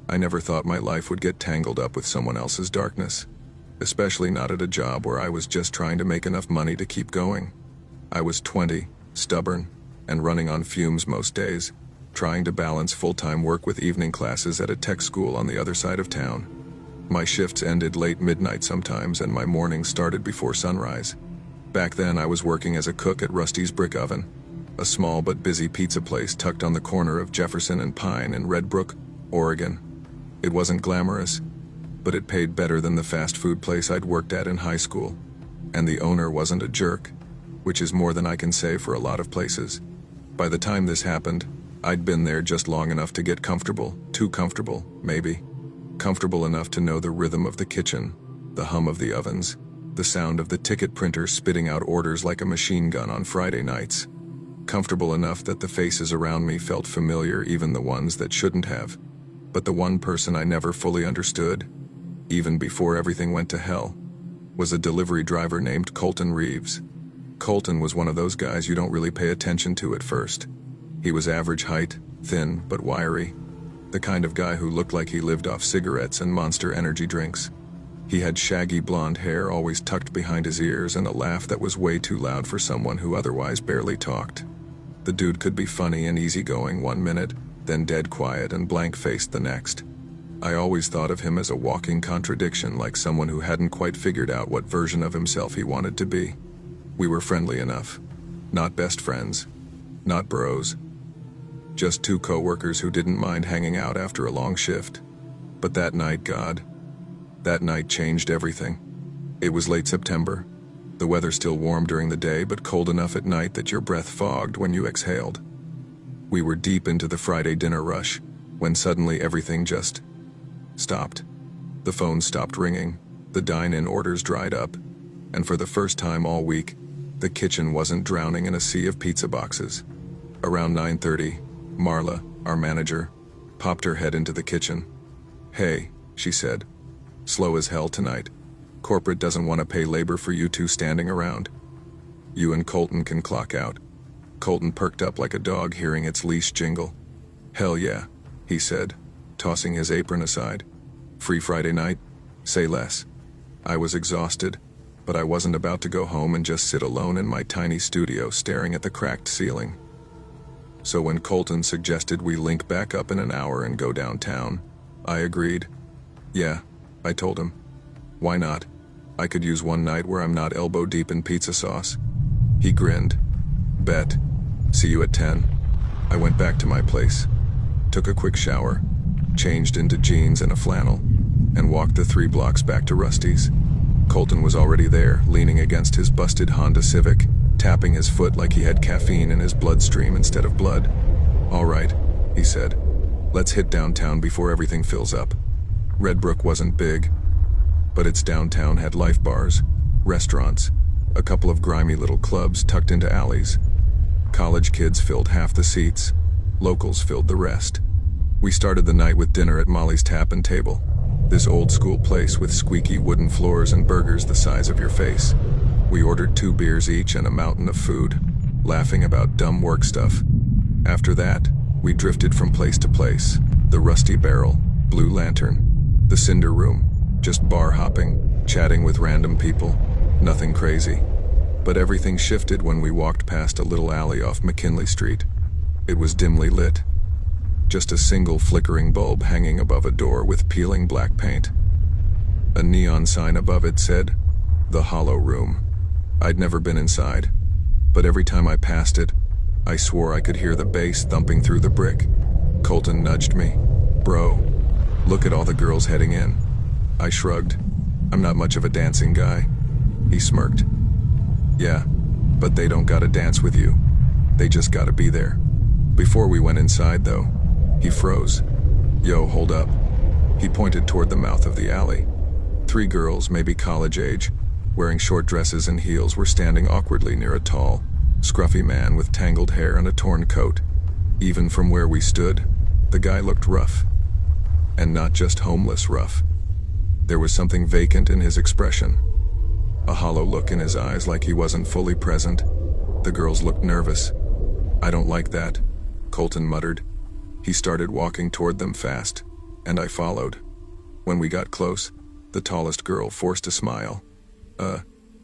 I never thought my life would get tangled up with someone else's darkness, especially not at a job where I was just trying to make enough money to keep going. I was 20, stubborn, and running on fumes most days, trying to balance full-time work with evening classes at a tech school on the other side of town. My shifts ended late midnight sometimes, and my mornings started before sunrise. Back then, I was working as a cook at Rusty's Brick Oven, a small but busy pizza place tucked on the corner of Jefferson and Pine in Red Brook, Oregon. It wasn't glamorous, but it paid better than the fast food place I'd worked at in high school. And the owner wasn't a jerk, which is more than I can say for a lot of places. By the time this happened, I'd been there just long enough to get comfortable, too comfortable, maybe. Comfortable enough to know the rhythm of the kitchen, the hum of the ovens, the sound of the ticket printer spitting out orders like a machine gun on Friday nights. Comfortable enough that the faces around me felt familiar, even the ones that shouldn't have. But the one person I never fully understood, even before everything went to hell, was a delivery driver named Colton Reeves. Colton was one of those guys you don't really pay attention to at first. He was average height, thin but wiry, the kind of guy who looked like he lived off cigarettes and Monster energy drinks. He had shaggy blonde hair always tucked behind his ears and a laugh that was way too loud for someone who otherwise barely talked. The dude could be funny and easygoing one minute, then dead quiet and blank-faced the next. I always thought of him as a walking contradiction, like someone who hadn't quite figured out what version of himself he wanted to be. We were friendly enough. Not best friends. Not bros. Just two co-workers who didn't mind hanging out after a long shift. But that night, that night changed everything. It was late September. The weather still warm during the day, but cold enough at night that your breath fogged when you exhaled. We were deep into the Friday dinner rush, when suddenly everything just stopped. The phone stopped ringing, the dine-in orders dried up, and for the first time all week, the kitchen wasn't drowning in a sea of pizza boxes. Around 9:30, Marla, our manager, popped her head into the kitchen. "Hey," she said. "Slow as hell tonight. Corporate doesn't want to pay labor for you two standing around. You and Colton can clock out." Colton perked up like a dog hearing its leash jingle. "Hell yeah," he said, tossing his apron aside. "Free Friday night? Say less." I was exhausted, but I wasn't about to go home and just sit alone in my tiny studio staring at the cracked ceiling. So when Colton suggested we link back up in an hour and go downtown, I agreed. "Yeah," I told him. "Why not? I could use one night where I'm not elbow deep in pizza sauce." He grinned. "Bet. See you at 10. I went back to my place, took a quick shower, changed into jeans and a flannel, and walked the 3 blocks back to Rusty's. Colton was already there, leaning against his busted Honda Civic, tapping his foot like he had caffeine in his bloodstream instead of blood. "All right," he said. "Let's hit downtown before everything fills up." Red Brook wasn't big, but its downtown had life bars, restaurants, a couple of grimy little clubs tucked into alleys. College kids filled half the seats, locals filled the rest. We started the night with dinner at Molly's Tap and Table, this old-school place with squeaky wooden floors and burgers the size of your face. We ordered 2 beers each and a mountain of food, laughing about dumb work stuff. After that, we drifted from place to place, the Rusty Barrel, Blue Lantern, the Cinder Room, just bar hopping, chatting with random people, nothing crazy. But everything shifted when we walked past a little alley off McKinley Street. It was dimly lit. Just a single flickering bulb hanging above a door with peeling black paint. A neon sign above it said, "The Hollow Room." I'd never been inside, but every time I passed it, I swore I could hear the bass thumping through the brick. Colton nudged me. "Bro, look at all the girls heading in." I shrugged. "I'm not much of a dancing guy." He smirked. "Yeah, but they don't gotta dance with you. They just gotta be there." Before we went inside, though, he froze. "Yo, hold up." He pointed toward the mouth of the alley. 3 girls, maybe college age, wearing short dresses and heels, were standing awkwardly near a tall, scruffy man with tangled hair and a torn coat. Even from where we stood, the guy looked rough. And not just homeless rough. There was something vacant in his expression. A hollow look in his eyes, like he wasn't fully present. The girls looked nervous. "I don't like that," Colton muttered. He started walking toward them fast, and I followed. When we got close, the tallest girl forced a smile.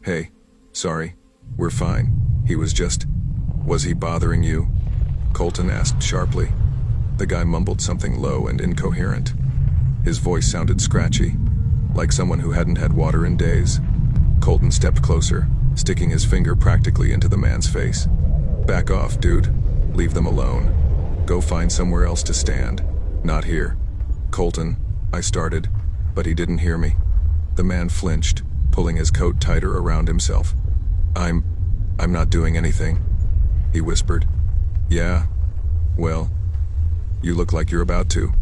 Hey, sorry, we're fine. He was just... Was he bothering you? Colton asked sharply. The guy mumbled something low and incoherent. His voice sounded scratchy, like someone who hadn't had water in days. Colton stepped closer, sticking his finger practically into the man's face. Back off, dude. Leave them alone. Go find somewhere else to stand. Not here. Colton, I started, but he didn't hear me. The man flinched, pulling his coat tighter around himself. I'm not doing anything, he whispered. Yeah? Well, you look like you're about to.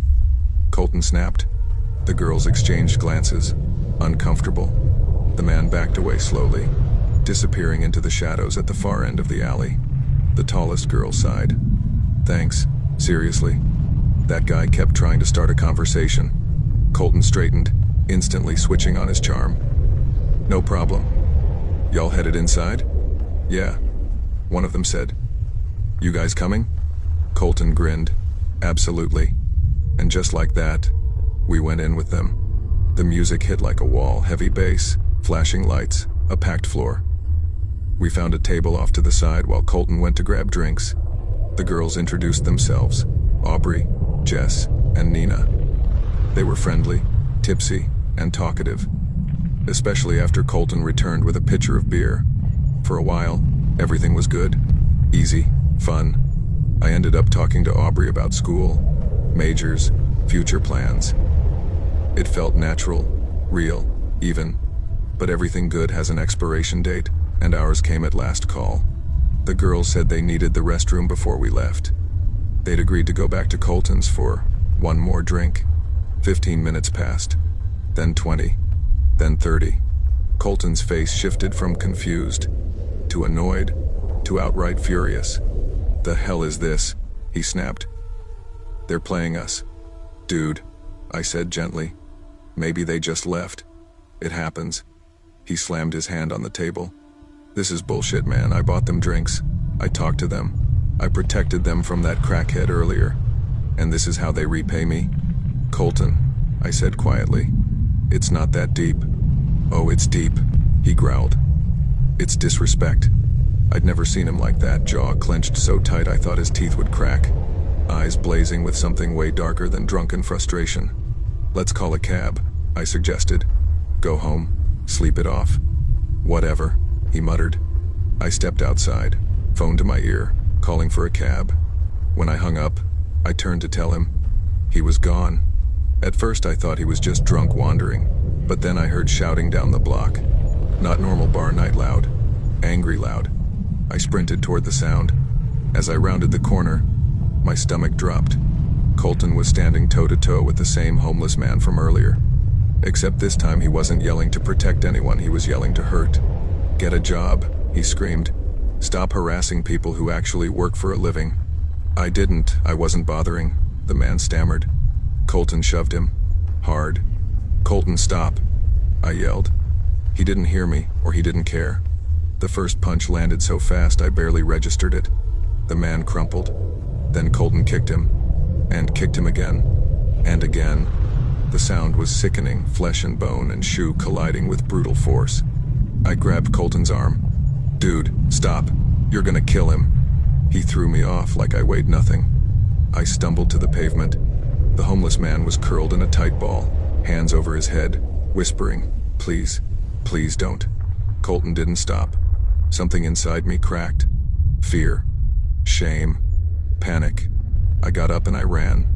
Colton snapped. The girls exchanged glances, uncomfortable. The man backed away slowly, disappearing into the shadows at the far end of the alley. The tallest girl sighed. Thanks, seriously. That guy kept trying to start a conversation. Colton straightened, instantly switching on his charm. No problem. Y'all headed inside? Yeah, one of them said. You guys coming? Colton grinned. Absolutely. And just like that, we went in with them. The music hit like a wall, heavy bass, flashing lights, a packed floor. We found a table off to the side while Colton went to grab drinks. The girls introduced themselves, Aubrey, Jess, and Nina. They were friendly, tipsy, and talkative, especially after Colton returned with a pitcher of beer. For a while, everything was good, easy, fun. I ended up talking to Aubrey about school, majors, future plans. It felt natural, real, even, but everything good has an expiration date, and ours came at last call. The girls said they needed the restroom before we left. They'd agreed to go back to Colton's for one more drink. 15 minutes passed, then 20, then 30. Colton's face shifted from confused to annoyed to outright furious. The hell is this? He snapped. They're playing us. Dude, I said gently. Maybe they just left. It happens. He slammed his hand on the table. This is bullshit, man. I bought them drinks. I talked to them. I protected them from that crackhead earlier. And this is how they repay me? Colton, I said quietly. It's not that deep. Oh, it's deep, he growled. It's disrespect. I'd never seen him like that, jaw clenched so tight I thought his teeth would crack. Eyes blazing with something way darker than drunken frustration. Let's call a cab, I suggested. Go home, sleep it off. Whatever, he muttered. I stepped outside, phone to my ear, calling for a cab. When I hung up, I turned to tell him. He was gone. At first I thought he was just drunk wandering, but then I heard shouting down the block. Not normal bar night loud, angry loud. I sprinted toward the sound. As I rounded the corner, my stomach dropped. Colton was standing toe-to-toe with the same homeless man from earlier. Except this time he wasn't yelling to protect anyone, he was yelling to hurt. Get a job, he screamed. Stop harassing people who actually work for a living. I wasn't bothering, the man stammered. Colton shoved him. Hard. Colton, stop, I yelled. He didn't hear me, or he didn't care. The first punch landed so fast I barely registered it. The man crumpled. Then Colton kicked him, and kicked him again, and again. The sound was sickening, flesh and bone and shoe colliding with brutal force. I grabbed Colton's arm. Dude, stop. You're gonna kill him. He threw me off like I weighed nothing. I stumbled to the pavement. The homeless man was curled in a tight ball, hands over his head, whispering, please, please don't. Colton didn't stop. Something inside me cracked. Fear. Shame. Panic. I got up and I ran.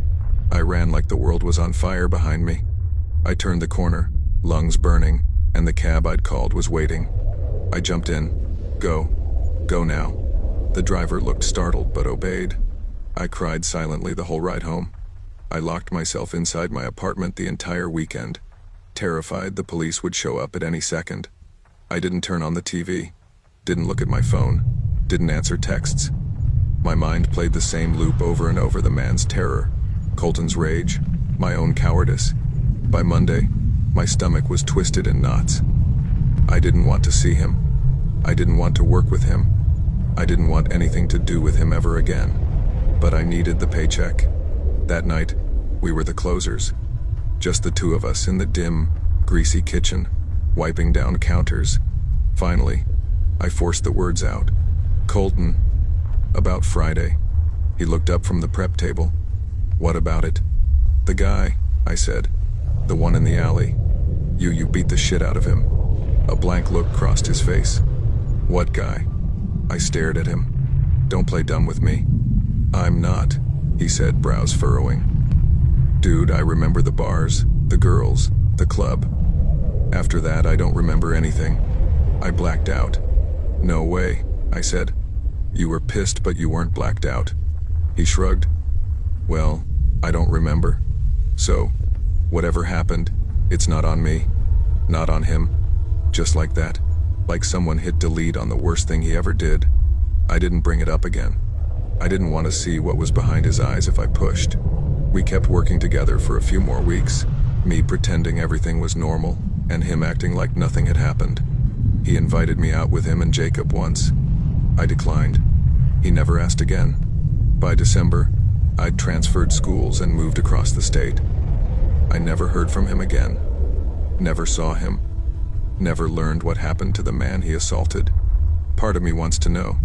I ran like the world was on fire behind me. I turned the corner, lungs burning, and the cab I'd called was waiting. I jumped in. Go. Go now. The driver looked startled but obeyed. I cried silently the whole ride home. I locked myself inside my apartment the entire weekend, terrified the police would show up at any second. I didn't turn on the TV, didn't look at my phone, didn't answer texts. My mind played the same loop over and over, the man's terror, Colton's rage, my own cowardice. By Monday, my stomach was twisted in knots. I didn't want to see him. I didn't want to work with him. I didn't want anything to do with him ever again. But I needed the paycheck. That night, we were the closers. Just the two of us in the dim, greasy kitchen, wiping down counters. Finally, I forced the words out. "Colton, about Friday." He looked up from the prep table. "What about it?" "The guy," I said. "The one in the alley. You beat the shit out of him." A blank look crossed his face. "What guy?" I stared at him. "Don't play dumb with me." "I'm not," he said, brows furrowing. "Dude, I remember the bars, the girls, the club. After that, I don't remember anything. I blacked out." "No way," I said. "You were pissed, but you weren't blacked out." He shrugged. "Well, I don't remember. So, whatever happened, it's not on me. Not on him." Just like that. Like someone hit delete on the worst thing he ever did. I didn't bring it up again. I didn't want to see what was behind his eyes if I pushed. We kept working together for a few more weeks, me pretending everything was normal, and him acting like nothing had happened. He invited me out with him and Jacob once. I declined. He never asked again. By December, I'd transferred schools and moved across the state. I never heard from him again. Never saw him. Never learned what happened to the man he assaulted. Part of me wants to know.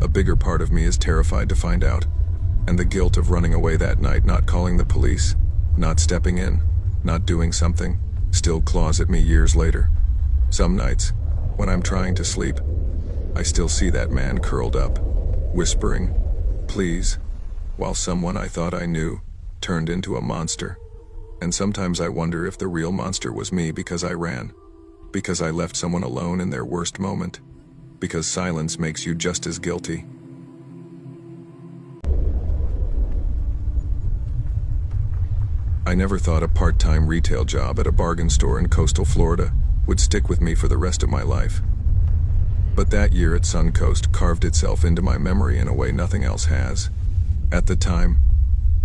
A bigger part of me is terrified to find out. And the guilt of running away that night, not calling the police, not stepping in, not doing something, still claws at me years later. Some nights, when I'm trying to sleep, I still see that man curled up, whispering, "Please," while someone I thought I knew turned into a monster. And sometimes I wonder if the real monster was me because I ran. Because I left someone alone in their worst moment. Because silence makes you just as guilty. I never thought a part-time retail job at a bargain store in coastal Florida would stick with me for the rest of my life. But that year at Suncoast carved itself into my memory in a way nothing else has. At the time,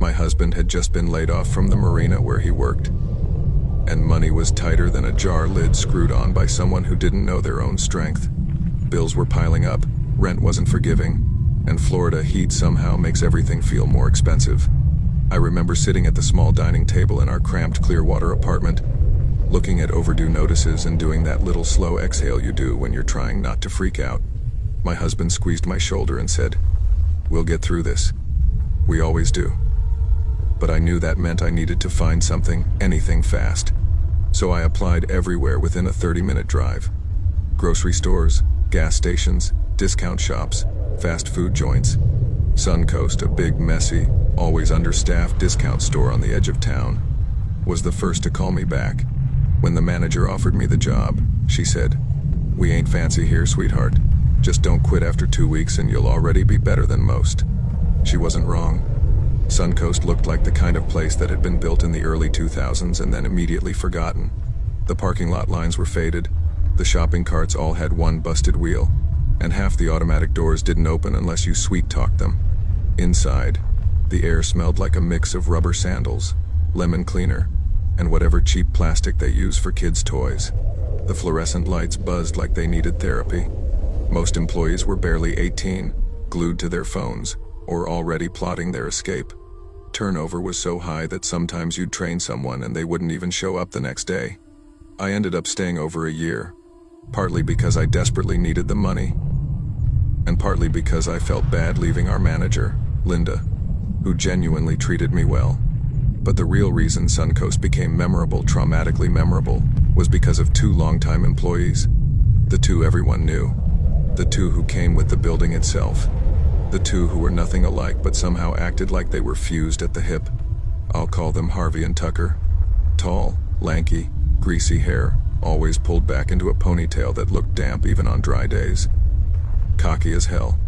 my husband had just been laid off from the marina where he worked, and money was tighter than a jar lid screwed on by someone who didn't know their own strength. Bills were piling up, rent wasn't forgiving, and Florida heat somehow makes everything feel more expensive. I remember sitting at the small dining table in our cramped Clearwater apartment, looking at overdue notices and doing that little slow exhale you do when you're trying not to freak out. My husband squeezed my shoulder and said, "We'll get through this. We always do." But I knew that meant I needed to find something, anything fast. So I applied everywhere within a 30-minute drive. Grocery stores, gas stations, discount shops, fast food joints. Suncoast, a big, messy, always understaffed discount store on the edge of town, was the first to call me back. When the manager offered me the job, she said, "We ain't fancy here, sweetheart. Just don't quit after 2 weeks and you'll already be better than most." She wasn't wrong. Suncoast looked like the kind of place that had been built in the early 2000s and then immediately forgotten. The parking lot lines were faded, the shopping carts all had one busted wheel, and half the automatic doors didn't open unless you sweet-talked them. Inside, the air smelled like a mix of rubber sandals, lemon cleaner, and whatever cheap plastic they use for kids' toys. The fluorescent lights buzzed like they needed therapy. Most employees were barely 18, glued to their phones, or already plotting their escape. Turnover was so high that sometimes you'd train someone and they wouldn't even show up the next day. I ended up staying over a year, partly because I desperately needed the money, and partly because I felt bad leaving our manager, Linda, who genuinely treated me well. But the real reason Suncoast became memorable, traumatically memorable, was because of two longtime employees. The two everyone knew. The two who came with the building itself. The two who were nothing alike but somehow acted like they were fused at the hip. I'll call them Harvey and Tucker. Tall, lanky, greasy hair, always pulled back into a ponytail that looked damp even on dry days. Cocky as hell.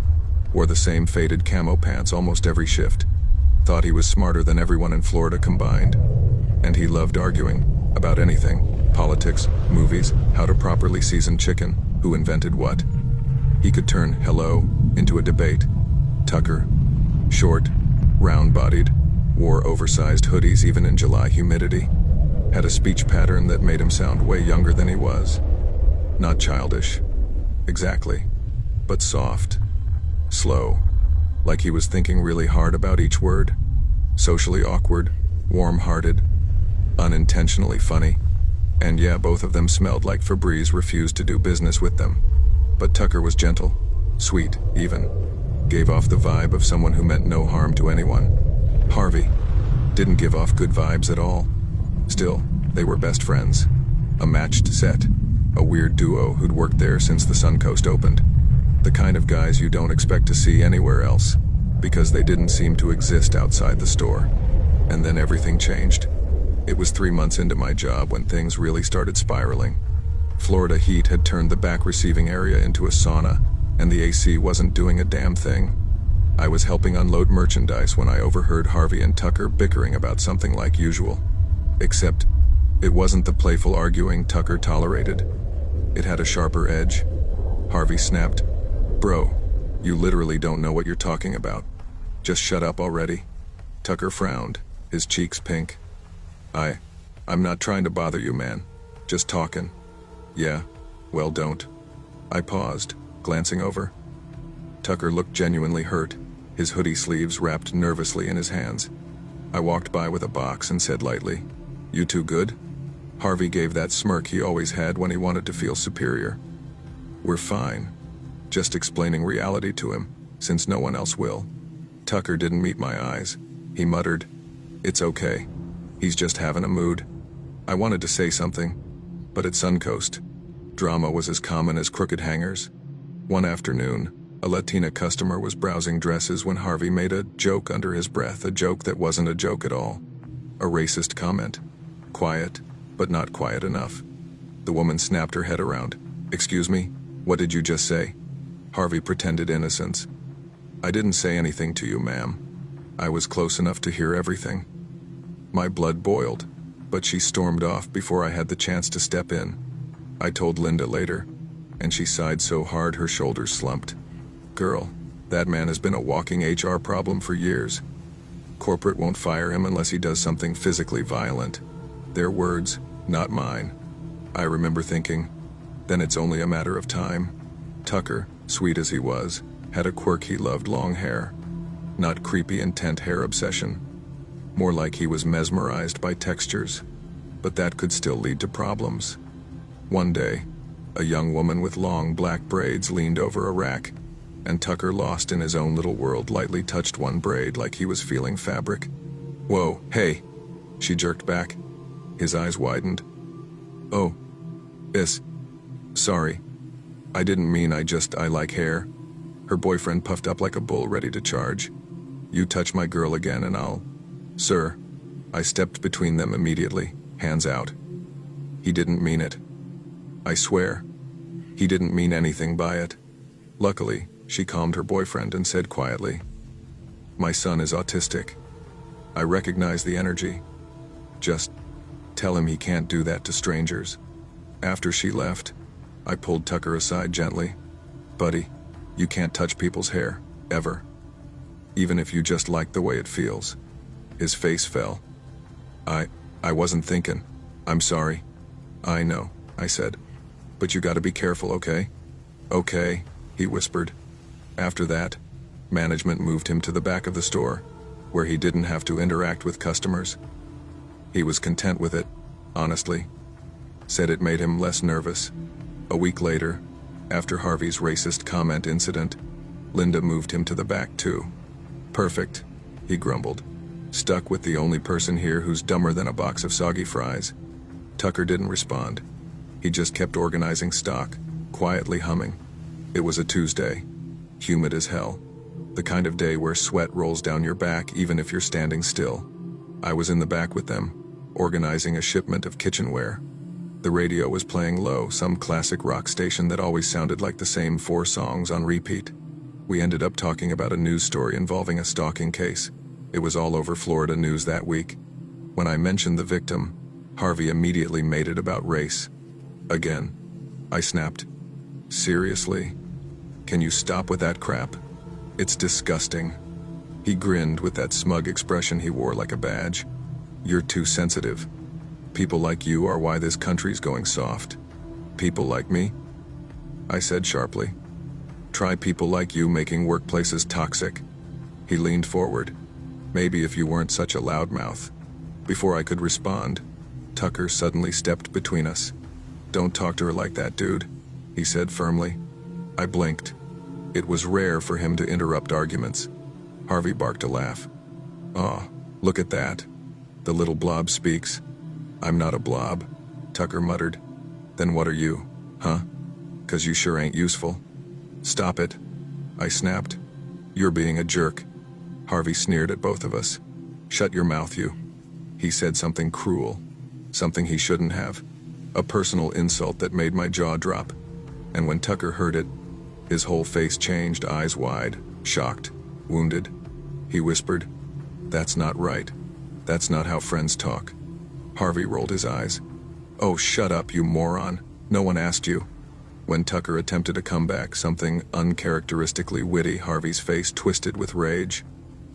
Wore the same faded camo pants almost every shift. Thought he was smarter than everyone in Florida combined. And he loved arguing about anything. Politics, movies, how to properly season chicken, who invented what. He could turn hello into a debate. Tucker, short, round-bodied, wore oversized hoodies even in July humidity. Had a speech pattern that made him sound way younger than he was. Not childish, exactly, but soft, slow, like he was thinking really hard about each word. Socially awkward, warm-hearted, unintentionally funny. And yeah, both of them smelled like Febreze refused to do business with them. But Tucker was gentle, sweet, even. Gave off the vibe of someone who meant no harm to anyone. Harvey didn't give off good vibes at all. Still, they were best friends. A matched set. A weird duo who'd worked there since the Suncoast opened. The kind of guys you don't expect to see anywhere else, because they didn't seem to exist outside the store. And then everything changed. It was 3 months into my job when things really started spiraling. Florida heat had turned the back receiving area into a sauna, and the AC wasn't doing a damn thing. I was helping unload merchandise when I overheard Harvey and Tucker bickering about something like usual. Except, it wasn't the playful arguing Tucker tolerated. It had a sharper edge. Harvey snapped, "Bro, you literally don't know what you're talking about. Just shut up already." Tucker frowned, his cheeks pink. I'm not trying to bother you, man. Just talking." "Yeah, well, don't." I paused, glancing over. Tucker looked genuinely hurt, his hoodie sleeves wrapped nervously in his hands. I walked by with a box and said lightly, "You two good?" Harvey gave that smirk he always had when he wanted to feel superior. "We're fine." Just explaining reality to him, since no one else will. Tucker didn't meet my eyes. He muttered, "It's okay. He's just having a mood." I wanted to say something, but at Suncoast, drama was as common as crooked hangers. One afternoon, a Latina customer was browsing dresses when Harvey made a joke under his breath, a joke that wasn't a joke at all. A racist comment. Quiet, but not quiet enough. The woman snapped her head around. "Excuse me, what did you just say?" Harvey pretended innocence. "I didn't say anything to you, ma'am. I was close enough to hear everything." My blood boiled, but she stormed off before I had the chance to step in. I told Linda later, and she sighed so hard her shoulders slumped. "Girl, that man has been a walking HR problem for years. Corporate won't fire him unless he does something physically violent." Their words, not mine. I remember thinking, then it's only a matter of time. Tucker, sweet as he was, had a quirk. He loved long hair. Not creepy intent hair obsession. More like he was mesmerized by textures. But that could still lead to problems. One day, a young woman with long black braids leaned over a rack, and Tucker, lost in his own little world, lightly touched one braid like he was feeling fabric. "Whoa, hey!" She jerked back. His eyes widened. "Oh, sorry. I didn't mean I like hair." Her boyfriend puffed up like a bull ready to charge. "You touch my girl again and I'll..." "Sir." I stepped between them immediately, hands out. "He didn't mean it. I swear. He didn't mean anything by it." Luckily, she calmed her boyfriend and said quietly, "My son is autistic. I recognize the energy. Just tell him he can't do that to strangers." After she left, I pulled Tucker aside gently. "Buddy, you can't touch people's hair, ever. Even if you just like the way it feels." His face fell. I wasn't thinking. "I'm sorry." "I know," I said. "But you gotta be careful, okay?" "Okay," he whispered. After that, management moved him to the back of the store, where he didn't have to interact with customers. He was content with it, honestly. Said it made him less nervous. A week later, after Harvey's racist comment incident, Linda moved him to the back too. "Perfect," he grumbled. "Stuck with the only person here who's dumber than a box of soggy fries." Tucker didn't respond. He just kept organizing stock, quietly humming. It was a Tuesday, humid as hell. The kind of day where sweat rolls down your back even if you're standing still. I was in the back with them, organizing a shipment of kitchenware. The radio was playing low, some classic rock station that always sounded like the same 4 songs on repeat. We ended up talking about a news story involving a stalking case. It was all over Florida news that week. When I mentioned the victim, Harvey immediately made it about race. Again. I snapped. "Seriously? Can you stop with that crap? It's disgusting." He grinned with that smug expression he wore like a badge. "You're too sensitive. People like you are why this country's going soft." "People like me?" I said sharply. "Try people like you making workplaces toxic." He leaned forward. "Maybe if you weren't such a loudmouth." Before I could respond, Tucker suddenly stepped between us. "Don't talk to her like that, dude," he said firmly. I blinked. It was rare for him to interrupt arguments. Harvey barked a laugh. "Aw, look at that. The little blob speaks." "I'm not a blob," Tucker muttered. "Then what are you, huh? 'Cause you sure ain't useful." "Stop it," I snapped. "You're being a jerk." Harvey sneered at both of us. "Shut your mouth, you." He said something cruel, something he shouldn't have, a personal insult that made my jaw drop. And when Tucker heard it, his whole face changed, eyes wide, shocked, wounded. He whispered, "That's not right. That's not how friends talk." Harvey rolled his eyes. "Oh, shut up, you moron. No one asked you." When Tucker attempted a comeback, something uncharacteristically witty, Harvey's face twisted with rage.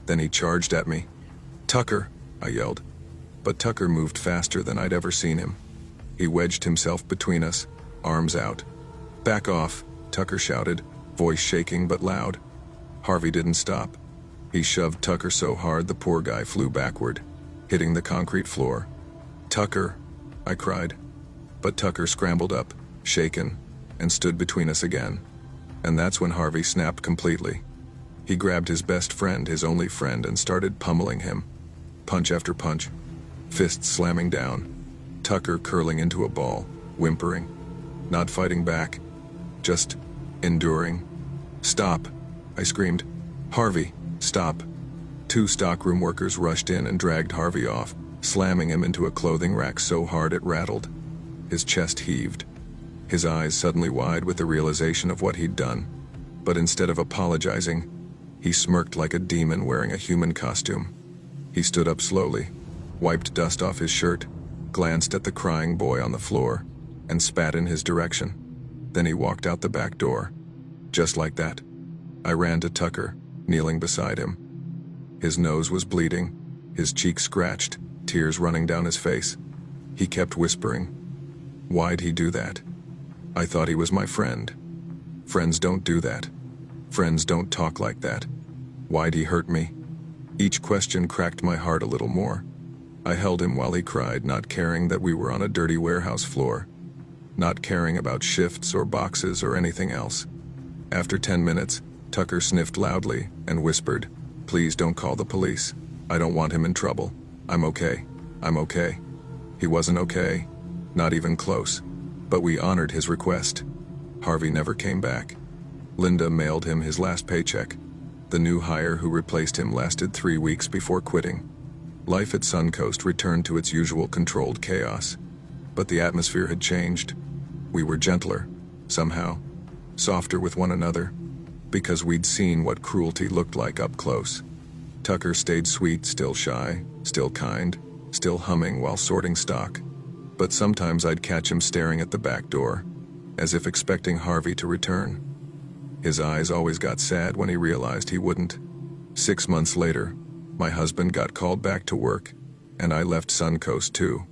Then he charged at me. "Tucker," I yelled. But Tucker moved faster than I'd ever seen him. He wedged himself between us, arms out. "Back off," Tucker shouted, voice shaking but loud. Harvey didn't stop. He shoved Tucker so hard the poor guy flew backward, hitting the concrete floor. "Tucker," I cried. But Tucker scrambled up, shaken, and stood between us again. And that's when Harvey snapped completely. He grabbed his best friend, his only friend, and started pummeling him. Punch after punch, fists slamming down, Tucker curling into a ball, whimpering, not fighting back, just enduring. "Stop," I screamed. "Harvey, stop." 2 stockroom workers rushed in and dragged Harvey off, slamming him into a clothing rack so hard it rattled. His chest heaved, his eyes suddenly wide with the realization of what he'd done. But instead of apologizing, he smirked like a demon wearing a human costume. He stood up slowly, wiped dust off his shirt, glanced at the crying boy on the floor, and spat in his direction. Then he walked out the back door. Just like that. I ran to Tucker, kneeling beside him. His nose was bleeding, his cheek scratched, tears running down his face. He kept whispering. Why'd he do that? I thought he was my friend. Friends don't do that. Friends don't talk like that. Why'd he hurt me? Each question cracked my heart a little more. I held him while he cried, not caring that we were on a dirty warehouse floor, not caring about shifts or boxes or anything else. After 10 minutes, Tucker sniffed loudly and whispered, "Please don't call the police. I don't want him in trouble. I'm okay. I'm okay." He wasn't okay, not even close, but we honored his request. Harvey never came back. Linda mailed him his last paycheck. The new hire who replaced him lasted 3 weeks before quitting. Life at Suncoast returned to its usual controlled chaos, but the atmosphere had changed. We were gentler, somehow, softer with one another, because we'd seen what cruelty looked like up close. Tucker stayed sweet, still shy, still kind, still humming while sorting stock. But sometimes I'd catch him staring at the back door, as if expecting Harvey to return. His eyes always got sad when he realized he wouldn't. 6 months later, my husband got called back to work, and I left Suncoast too.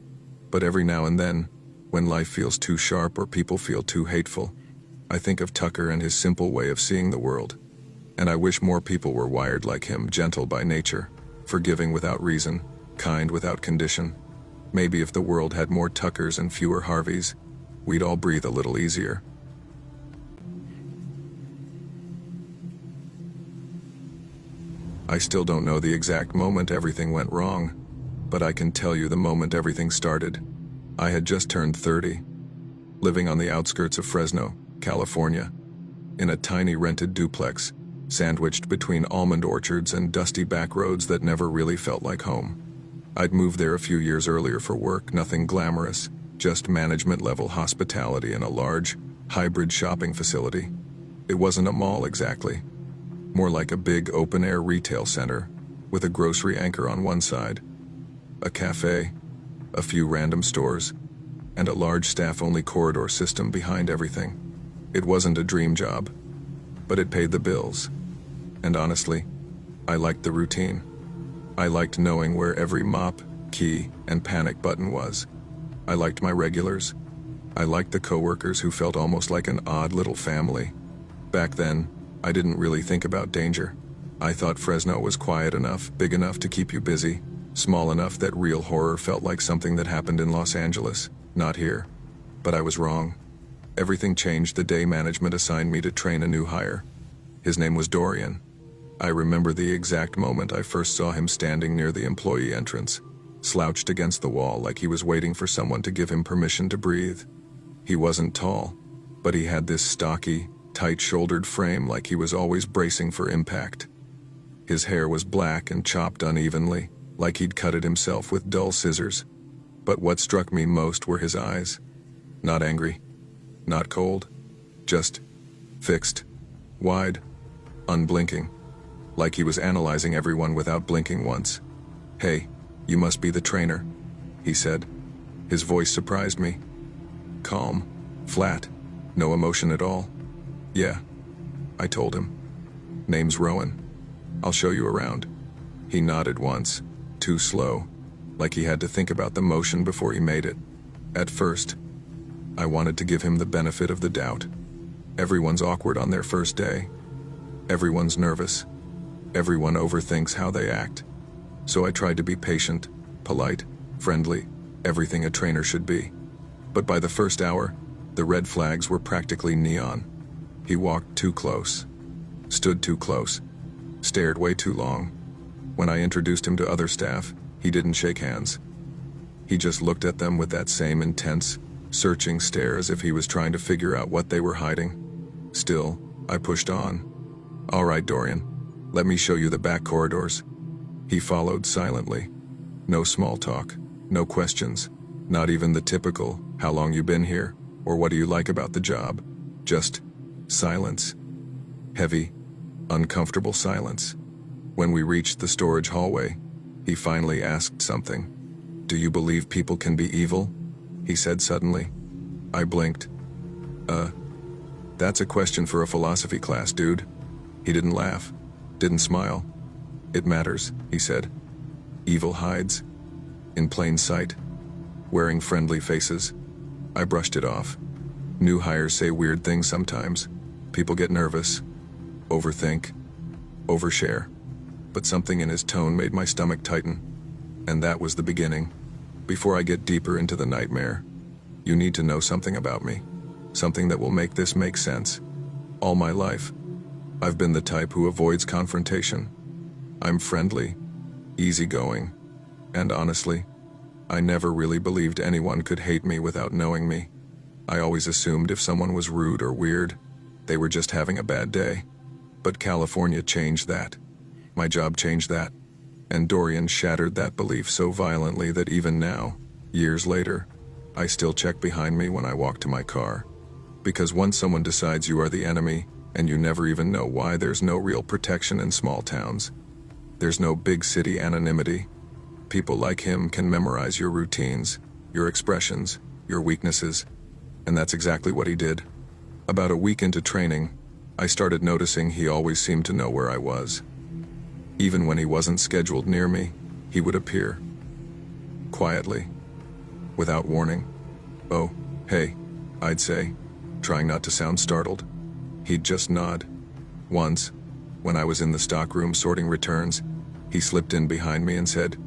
But every now and then, when life feels too sharp or people feel too hateful, I think of Tucker and his simple way of seeing the world. And I wish more people were wired like him, gentle by nature, forgiving without reason, kind without condition. Maybe if the world had more Tuckers and fewer Harveys, we'd all breathe a little easier. I still don't know the exact moment everything went wrong, but I can tell you the moment everything started. I had just turned 30, living on the outskirts of Fresno, California, in a tiny rented duplex, sandwiched between almond orchards and dusty back roads that never really felt like home. I'd moved there a few years earlier for work, nothing glamorous, just management-level hospitality in a large, hybrid shopping facility. It wasn't a mall exactly, more like a big open-air retail center, with a grocery anchor on one side, a cafe, a few random stores, and a large staff-only corridor system behind everything. It wasn't a dream job, but it paid the bills. And honestly, I liked the routine. I liked knowing where every mop, key, and panic button was. I liked my regulars. I liked the coworkers who felt almost like an odd little family. Back then, I didn't really think about danger. I thought Fresno was quiet enough, big enough to keep you busy, Small enough that real horror felt like something that happened in Los Angeles, not here. But I was wrong. Everything changed the day management assigned me to train a new hire. His name was Dorian. I remember the exact moment I first saw him standing near the employee entrance, slouched against the wall like he was waiting for someone to give him permission to breathe. He wasn't tall, but he had this stocky, tight-shouldered frame like he was always bracing for impact. His hair was black and chopped unevenly, like he'd cut it himself with dull scissors. But what struck me most were his eyes. Not angry, not cold, just fixed, wide, unblinking, like he was analyzing everyone without blinking once. "Hey, you must be the trainer," he said. His voice surprised me. Calm, flat, no emotion at all. "Yeah," I told him. "Name's Rowan. I'll show you around." He nodded once, too slow, like he had to think about the motion before he made it. At first, I wanted to give him the benefit of the doubt. Everyone's awkward on their first day. Everyone's nervous. Everyone overthinks how they act. So I tried to be patient, polite, friendly, everything a trainer should be. But by the first hour, the red flags were practically neon. He walked too close, stood too close, stared way too long. When I introduced him to other staff, he didn't shake hands. He just looked at them with that same intense, searching stare as if he was trying to figure out what they were hiding. Still, I pushed on. "All right, Dorian, let me show you the back corridors." He followed silently. No small talk, no questions, not even the typical, "How long you been here?" or "What do you like about the job?" Just silence. Heavy, uncomfortable silence. When we reached the storage hallway, he finally asked something. "Do you believe people can be evil?" he said suddenly. I blinked. That's a question for a philosophy class, dude." He didn't laugh, didn't smile. "It matters," he said. "Evil hides in plain sight, wearing friendly faces." I brushed it off. New hires say weird things sometimes. People get nervous, overthink, overshare. But something in his tone made my stomach tighten. And that was the beginning. "Before I get deeper into the nightmare, you need to know something about me. Something that will make this make sense. All my life, I've been the type who avoids confrontation. I'm friendly, easygoing, and honestly, I never really believed anyone could hate me without knowing me. I always assumed if someone was rude or weird, they were just having a bad day. But California changed that. My job changed that. And Dorian shattered that belief so violently that even now, years later, I still check behind me when I walk to my car. Because once someone decides you are the enemy, and you never even know why, there's no real protection in small towns. There's no big city anonymity. People like him can memorize your routines, your expressions, your weaknesses, and that's exactly what he did. About a week into training, I started noticing he always seemed to know where I was. Even when he wasn't scheduled near me, he would appear. Quietly, without warning. "Oh, hey," I'd say, trying not to sound startled. He'd just nod. Once, when I was in the stockroom sorting returns, he slipped in behind me and said,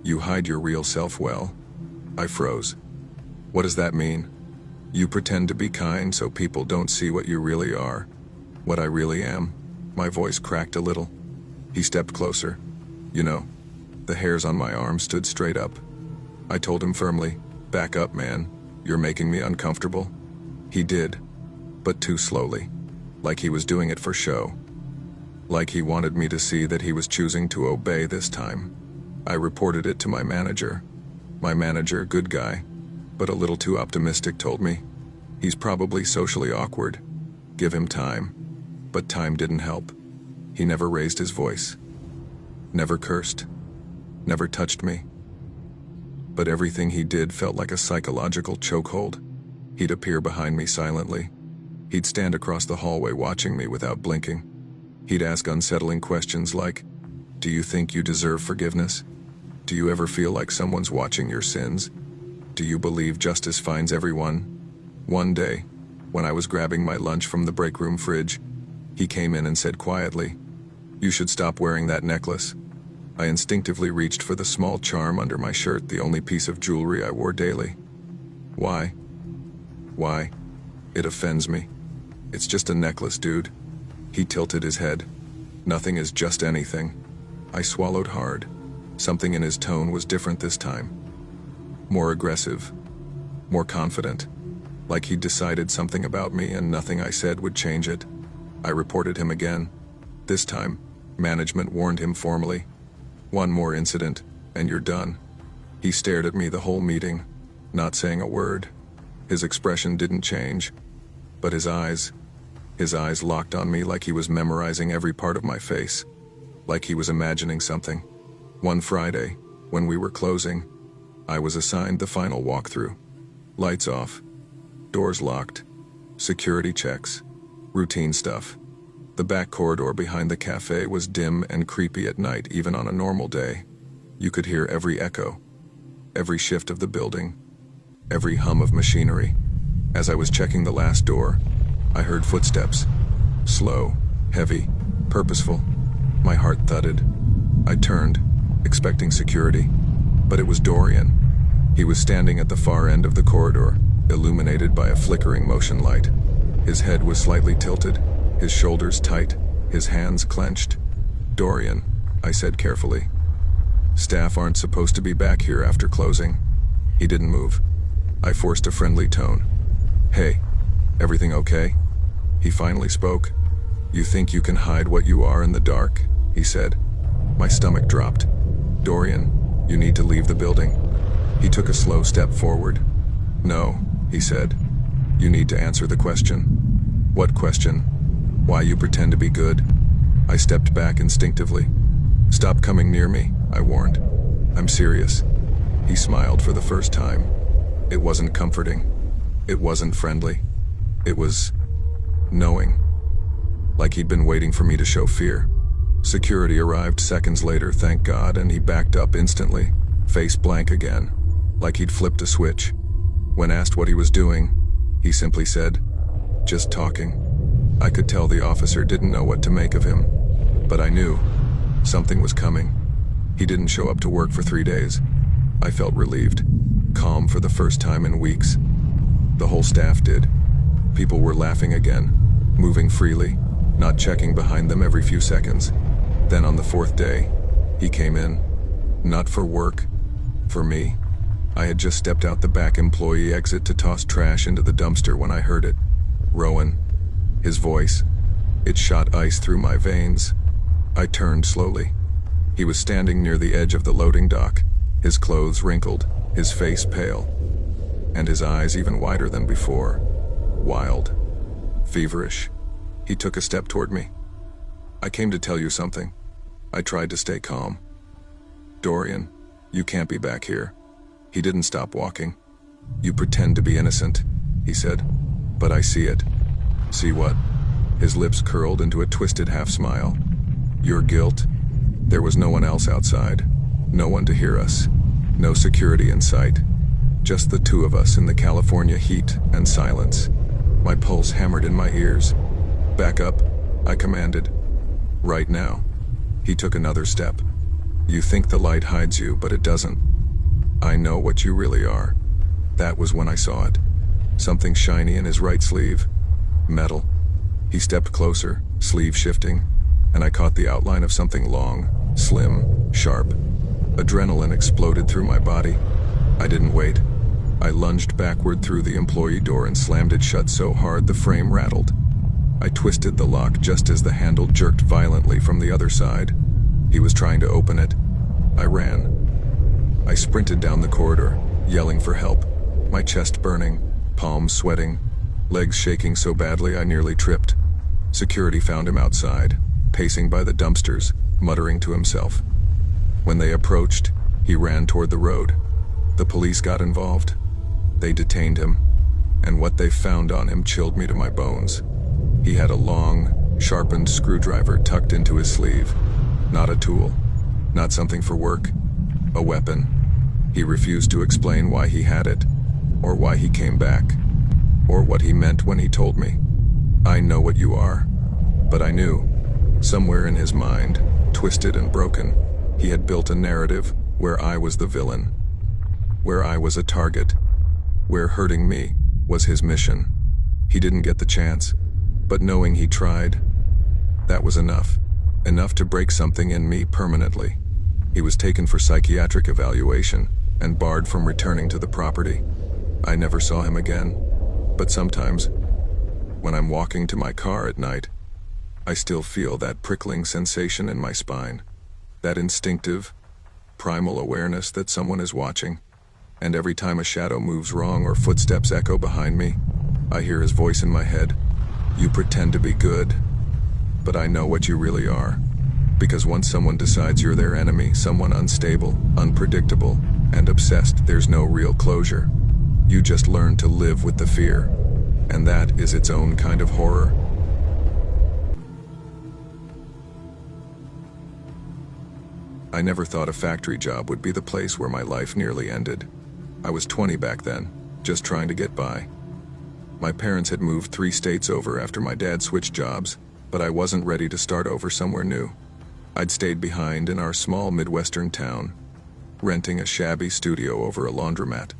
"You hide your real self well." I froze. "What does that mean?" "You pretend to be kind so people don't see what you really are. What I really am." My voice cracked a little. He stepped closer. "You know, the hairs on my arm stood straight up." I told him firmly, "Back up, man. You're making me uncomfortable." He did, but too slowly, like he was doing it for show. Like he wanted me to see that he was choosing to obey this time. I reported it to my manager. My manager, good guy, but a little too optimistic, told me, "He's probably socially awkward. Give him time." But time didn't help. He never raised his voice. Never cursed. Never touched me. But everything he did felt like a psychological chokehold. He'd appear behind me silently. He'd stand across the hallway watching me without blinking. He'd ask unsettling questions like, "Do you think you deserve forgiveness? Do you ever feel like someone's watching your sins? Do you believe justice finds everyone?" One day, when I was grabbing my lunch from the break room fridge, he came in and said quietly, "You should stop wearing that necklace." I instinctively reached for the small charm under my shirt, the only piece of jewelry I wore daily. Why? Why? It offends me. It's just a necklace, dude. He tilted his head. Nothing is just anything. I swallowed hard. Something in his tone was different this time. More aggressive. More confident. Like he'd decided something about me and nothing I said would change it. I reported him again. This time, management warned him formally. One more incident, and you're done. He stared at me the whole meeting, not saying a word. His expression didn't change, but his eyes locked on me like he was memorizing every part of my face, like he was imagining something. One Friday, when we were closing, I was assigned the final walkthrough. Lights off, doors locked, security checks, routine stuff. The back corridor behind the cafe was dim and creepy at night, even on a normal day. You could hear every echo, every shift of the building, every hum of machinery. As I was checking the last door, I heard footsteps. Slow, heavy, purposeful. My heart thudded. I turned, expecting security, but it was Dorian. He was standing at the far end of the corridor, illuminated by a flickering motion light. His head was slightly tilted, his shoulders tight, his hands clenched. "Dorian," I said carefully. "Staff aren't supposed to be back here after closing." He didn't move. I forced a friendly tone. "Hey, everything okay?" He finally spoke. "You think you can hide what you are in the dark?" he said. My stomach dropped. "Dorian, you need to leave the building." He took a slow step forward. "No," he said. "You need to answer the question." "What question?" "Why you pretend to be good." I stepped back instinctively. "Stop coming near me," I warned. "I'm serious." He smiled for the first time. It wasn't comforting. It wasn't friendly. It was knowing. Like he'd been waiting for me to show fear. Security arrived seconds later, thank God, and he backed up instantly, face blank again, like he'd flipped a switch. When asked what he was doing, he simply said, "Just talking." I could tell the officer didn't know what to make of him, but I knew something was coming. He didn't show up to work for 3 days. I felt relieved, calm for the first time in weeks. The whole staff did. People were laughing again, moving freely, not checking behind them every few seconds. Then on the 4th day, he came in. Not for work, for me. I had just stepped out the back employee exit to toss trash into the dumpster when I heard it. Rowan. His voice. It shot ice through my veins. I turned slowly. He was standing near the edge of the loading dock, his clothes wrinkled, his face pale, and his eyes even wider than before. Wild. Feverish. He took a step toward me. "I came to tell you something." I tried to stay calm. "Dorian, you can't be back here." He didn't stop walking. "You pretend to be innocent," he said, "but I see it." "See what?" His lips curled into a twisted half-smile. "Your guilt. There was no one else outside. No one to hear us. No security in sight. Just the two of us in the California heat and silence." My pulse hammered in my ears. "Back up," I commanded. "Right now." He took another step. "You think the light hides you, but it doesn't. I know what you really are." That was when I saw it. Something shiny in his right sleeve. Metal. He stepped closer, sleeve shifting, and I caught the outline of something long, slim, sharp. Adrenaline exploded through my body. I didn't wait. I lunged backward through the employee door and slammed it shut so hard the frame rattled. I twisted the lock just as the handle jerked violently from the other side. He was trying to open it. I ran. I sprinted down the corridor, yelling for help, my chest burning, palms sweating, legs shaking so badly I nearly tripped. Security found him outside, pacing by the dumpsters, muttering to himself. When they approached, he ran toward the road. The police got involved. They detained him, and what they found on him chilled me to my bones. He had a long, sharpened screwdriver tucked into his sleeve. Not a tool, not something for work, a weapon. He refused to explain why he had it, or why he came back, or what he meant when he told me. "I know what you are." But I knew, somewhere in his mind, twisted and broken, He had built a narrative where I was the villain, where I was a target, where hurting me was his mission. He didn't get the chance, but knowing he tried, that was enough. Enough to break something in me permanently. He was taken for psychiatric evaluation and barred from returning to the property. I never saw him again, but sometimes, when I'm walking to my car at night, I still feel that prickling sensation in my spine, that instinctive, primal awareness that someone is watching. And every time a shadow moves wrong or footsteps echo behind me, I hear his voice in my head. You pretend to be good, but I know what you really are. Because once someone decides you're their enemy, someone unstable, unpredictable, and obsessed, there's no real closure. You just learn to live with the fear, and that is its own kind of horror. I never thought a factory job would be the place where my life nearly ended. I was 20 back then, just trying to get by. My parents had moved 3 states over after my dad switched jobs, but I wasn't ready to start over somewhere new. I'd stayed behind in our small Midwestern town, renting a shabby studio over a laundromat.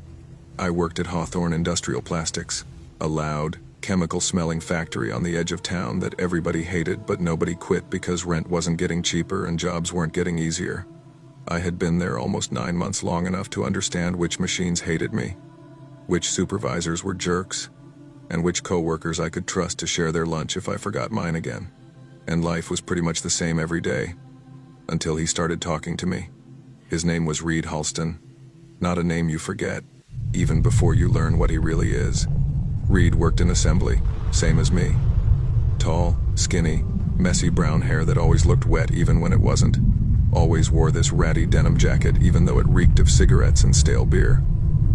I worked at Hawthorne Industrial Plastics, a loud, chemical-smelling factory on the edge of town that everybody hated but nobody quit because rent wasn't getting cheaper and jobs weren't getting easier. I had been there almost 9 months, long enough to understand which machines hated me, which supervisors were jerks, and which coworkers I could trust to share their lunch if I forgot mine again. And life was pretty much the same every day, until he started talking to me. His name was Reed Halston, not a name you forget, even before you learn what he really is. Reed worked in assembly, same as me. Tall, skinny, messy brown hair that always looked wet even when it wasn't. Always wore this ratty denim jacket even though it reeked of cigarettes and stale beer.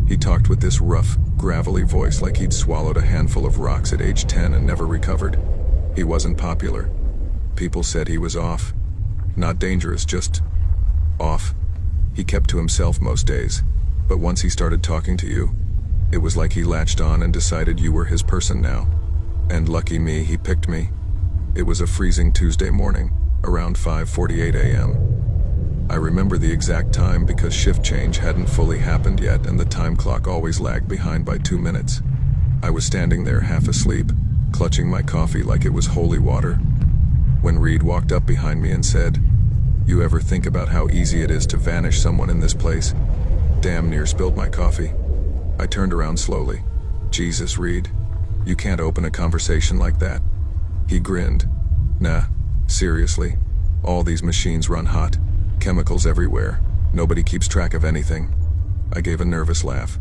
He talked with this rough, gravelly voice like he'd swallowed a handful of rocks at age 10 and never recovered. He wasn't popular. People said he was off. Not dangerous, just off. He kept to himself most days, but once he started talking to you, it was like he latched on and decided you were his person now. And lucky me, he picked me. It was a freezing Tuesday morning, around 5:48 a.m. I remember the exact time because shift change hadn't fully happened yet and the time clock always lagged behind by 2 minutes. I was standing there half asleep, clutching my coffee like it was holy water, when Reed walked up behind me and said, "You ever think about how easy it is to vanish someone in this place?" Damn near spilled my coffee. I turned around slowly. Jesus, Reed, you can't open a conversation like that. He grinned. Nah, seriously, all these machines run hot, chemicals everywhere, nobody keeps track of anything. I gave a nervous laugh.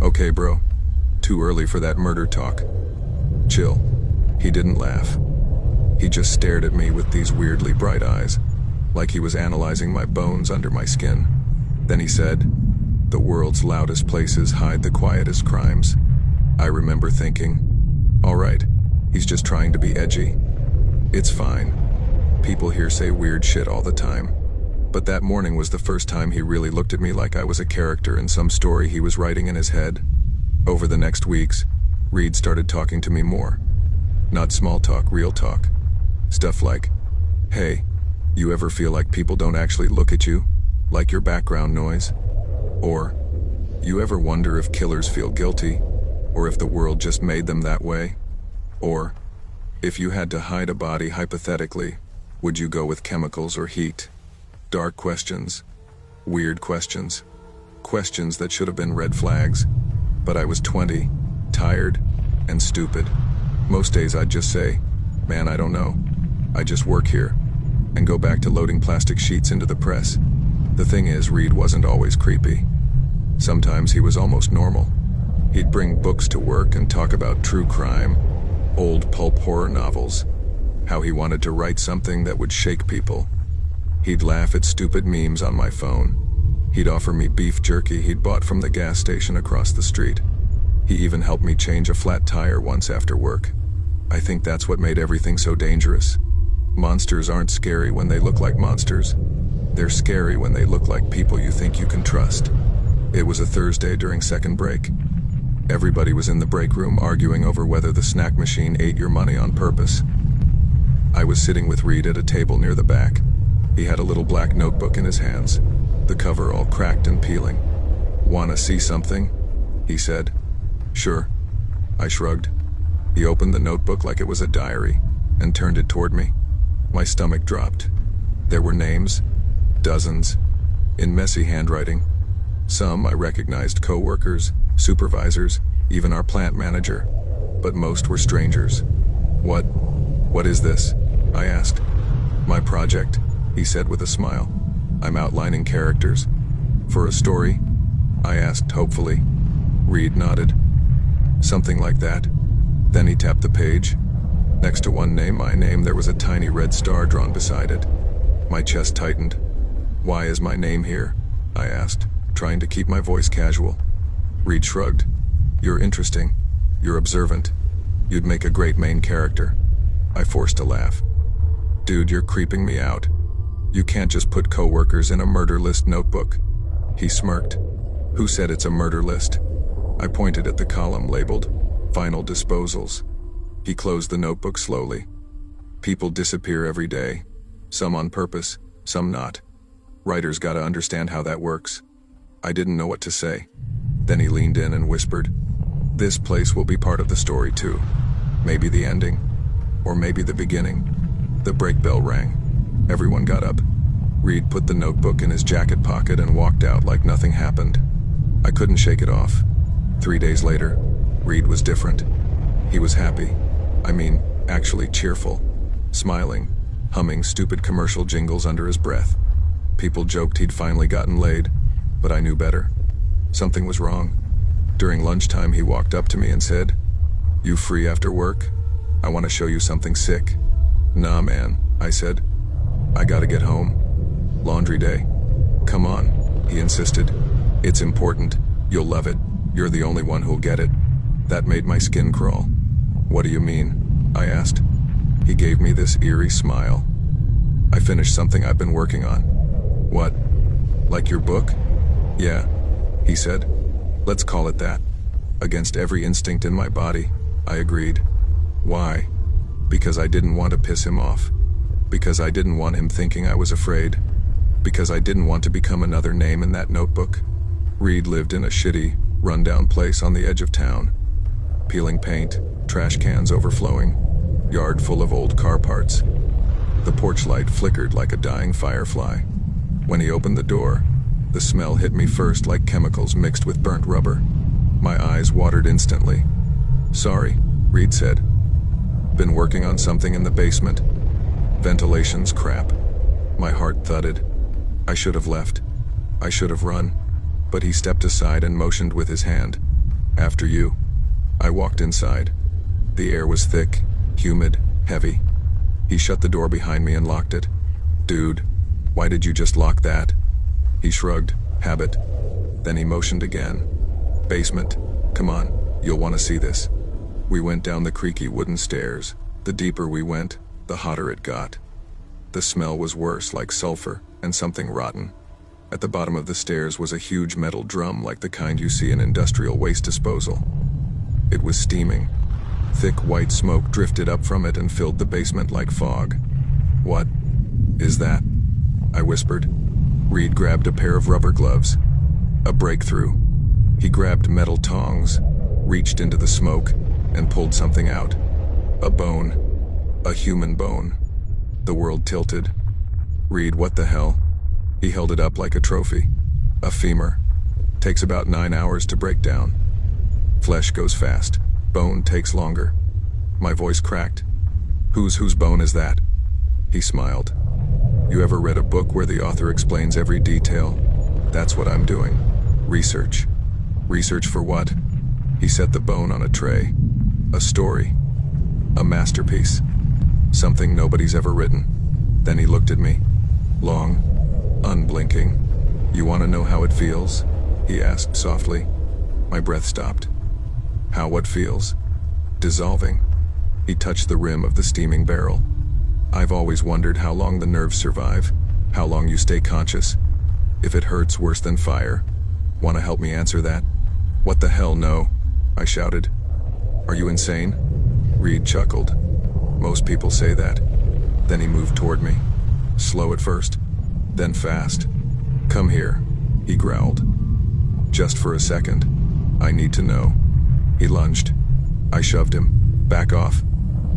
Okay, bro, too early for that murder talk. Chill. He didn't laugh. He just stared at me with these weirdly bright eyes, like he was analyzing my bones under my skin. Then he said, "The world's loudest places hide the quietest crimes." I remember thinking, all right, he's just trying to be edgy. It's fine. People here say weird shit all the time. But that morning was the first time he really looked at me like I was a character in some story he was writing in his head. Over the next weeks, Reed started talking to me more. Not small talk, real talk. Stuff like, "Hey, you ever feel like people don't actually look at you, like your background noise?" Or, "You ever wonder if killers feel guilty, or if the world just made them that way?" Or, "If you had to hide a body hypothetically, would you go with chemicals or heat?" Dark questions. Weird questions. Questions that should have been red flags. But I was 20, tired, and stupid. Most days I'd just say, "Man, I don't know. I just work here," and go back to loading plastic sheets into the press. The thing is, Reed wasn't always creepy. Sometimes he was almost normal. He'd bring books to work and talk about true crime, old pulp horror novels, how he wanted to write something that would shake people. He'd laugh at stupid memes on my phone. He'd offer me beef jerky he'd bought from the gas station across the street. He even helped me change a flat tire once after work. I think that's what made everything so dangerous. Monsters aren't scary when they look like monsters. They're scary when they look like people you think you can trust. It was a Thursday during second break. Everybody was in the break room arguing over whether the snack machine ate your money on purpose. I was sitting with Reed at a table near the back. He had a little black notebook in his hands, the cover all cracked and peeling. "Wanna see something?" he said. "Sure." I shrugged. He opened the notebook like it was a diary and turned it toward me. My stomach dropped. There were names, dozens, in messy handwriting. Some I recognized: co-workers, supervisors, even our plant manager. But most were strangers. What is this?" I asked. "My project," he said with a smile. "I'm outlining characters." "For a story?" I asked hopefully. Reed nodded. "Something like that." Then he tapped the page. Next to one name, my name, there was a tiny red star drawn beside it. My chest tightened. "Why is my name here?" I asked, trying to keep my voice casual. Reed shrugged. "You're interesting. You're observant. You'd make a great main character." I forced a laugh. "Dude, you're creeping me out. You can't just put co-workers in a murder list notebook." He smirked. "Who said it's a murder list?" I pointed at the column labeled Final Disposals. He closed the notebook slowly. "People disappear every day. Some on purpose, some not. Writers gotta understand how that works." I didn't know what to say. Then he leaned in and whispered, "This place will be part of the story too. Maybe the ending. Or maybe the beginning." The brake bell rang. Everyone got up. Reed put the notebook in his jacket pocket and walked out like nothing happened. I couldn't shake it off. 3 days later, Reed was different. He was happy. I mean, actually cheerful. Smiling, humming stupid commercial jingles under his breath. People joked he'd finally gotten laid, but I knew better. Something was wrong. During lunchtime, he walked up to me and said, "You free after work? I want to show you something sick." "Nah, man," I said. "I gotta get home. Laundry day." "Come on," he insisted. "It's important. You'll love it. You're the only one who'll get it." That made my skin crawl. "What do you mean?" I asked. He gave me this eerie smile. "I finished something I've been working on." "What? Like your book?" "Yeah," he said. "Let's call it that." Against every instinct in my body, I agreed. Why? Because I didn't want to piss him off. Because I didn't want him thinking I was afraid. Because I didn't want to become another name in that notebook. Reed lived in a shitty, run-down place on the edge of town. Peeling paint, trash cans overflowing, yard full of old car parts. The porch light flickered like a dying firefly. When he opened the door, the smell hit me first like chemicals mixed with burnt rubber. My eyes watered instantly. "Sorry," Reed said. "Been working on something in the basement. Ventilation's crap." My heart thudded. I should have left. I should have run. But he stepped aside and motioned with his hand. "After you." I walked inside. The air was thick, humid, heavy. He shut the door behind me and locked it. "Dude, why did you just lock that?" He shrugged. "Habit." Then he motioned again. "Basement. Come on, you'll want to see this." We went down the creaky wooden stairs. The deeper we went, the hotter it got. The smell was worse, like sulfur and something rotten. At the bottom of the stairs was a huge metal drum like the kind you see in industrial waste disposal. It was steaming. Thick white smoke drifted up from it and filled the basement like fog. "What is that?" I whispered. Reed grabbed a pair of rubber gloves. A breakthrough. He grabbed metal tongs, reached into the smoke, and pulled something out. A bone. A human bone. The world tilted. "Reed, what the hell?" He held it up like a trophy. "A femur. Takes about 9 hours to break down. Flesh goes fast. Bone takes longer." My voice cracked. Whose bone is that?" He smiled. "You ever read a book where the author explains every detail? That's what I'm doing. Research." "Research for what?" He set the bone on a tray. "A story. A masterpiece. Something nobody's ever written." Then he looked at me. Long, unblinking. "You want to know how it feels?" he asked softly. My breath stopped. "How what feels?" "Dissolving." He touched the rim of the steaming barrel. "I've always wondered how long the nerves survive, how long you stay conscious. If it hurts worse than fire. Want to help me answer that?" "What the hell, no," I shouted. "Are you insane?" Reed chuckled. "Most people say that." Then he moved toward me. Slow at first, then fast. "Come here," he growled. "Just for a second. I need to know." He lunged. I shoved him. "Back off."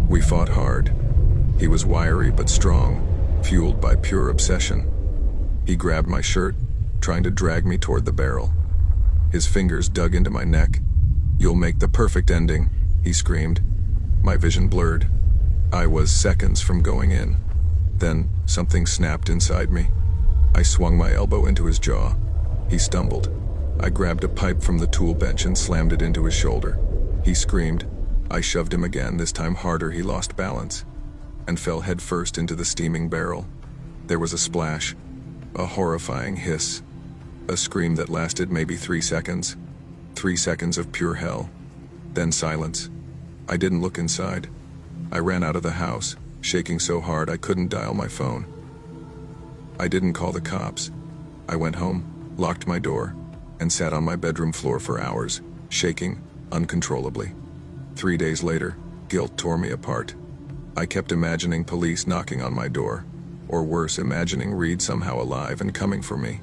We fought hard. He was wiry but strong, fueled by pure obsession. He grabbed my shirt, trying to drag me toward the barrel. His fingers dug into my neck. "You'll make the perfect ending," he screamed. My vision blurred. I was seconds from going in. Then something snapped inside me. I swung my elbow into his jaw. He stumbled. I grabbed a pipe from the tool bench and slammed it into his shoulder. He screamed. I shoved him again, this time harder. He lost balance and fell headfirst into the steaming barrel. There was a splash, a horrifying hiss, a scream that lasted maybe 3 seconds. 3 seconds of pure hell. Then silence. I didn't look inside. I ran out of the house, shaking so hard I couldn't dial my phone. I didn't call the cops. I went home, locked my door, and sat on my bedroom floor for hours, shaking uncontrollably. 3 days later, guilt tore me apart. I kept imagining police knocking on my door, or worse, imagining Reed somehow alive and coming for me.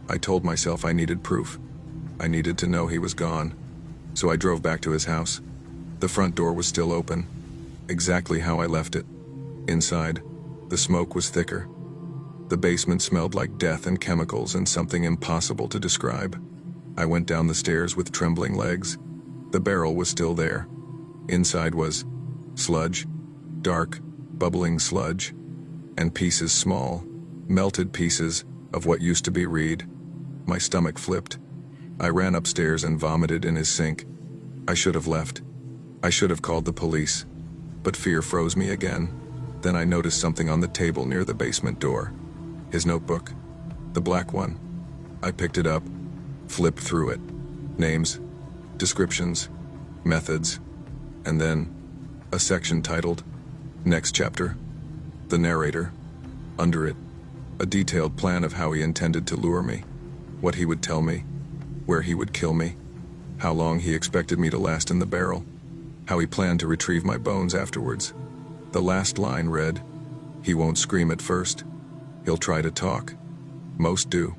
I told myself I needed proof. I needed to know he was gone. So I drove back to his house. The front door was still open, exactly how I left it. Inside, the smoke was thicker. The basement smelled like death and chemicals and something impossible to describe. I went down the stairs with trembling legs. The barrel was still there. Inside was sludge, dark, bubbling sludge, and pieces, small, melted pieces of what used to be Reed. My stomach flipped. I ran upstairs and vomited in his sink. I should have left. I should have called the police. But fear froze me again. Then I noticed something on the table near the basement door. His notebook. The black one. I picked it up, flipped through it. Names, descriptions, methods, and then a section titled, "Next Chapter." The narrator. Under it, a detailed plan of how he intended to lure me, what he would tell me, where he would kill me, how long he expected me to last in the barrel, how he planned to retrieve my bones afterwards. The last line read, "He won't scream at first. He'll try to talk. Most do."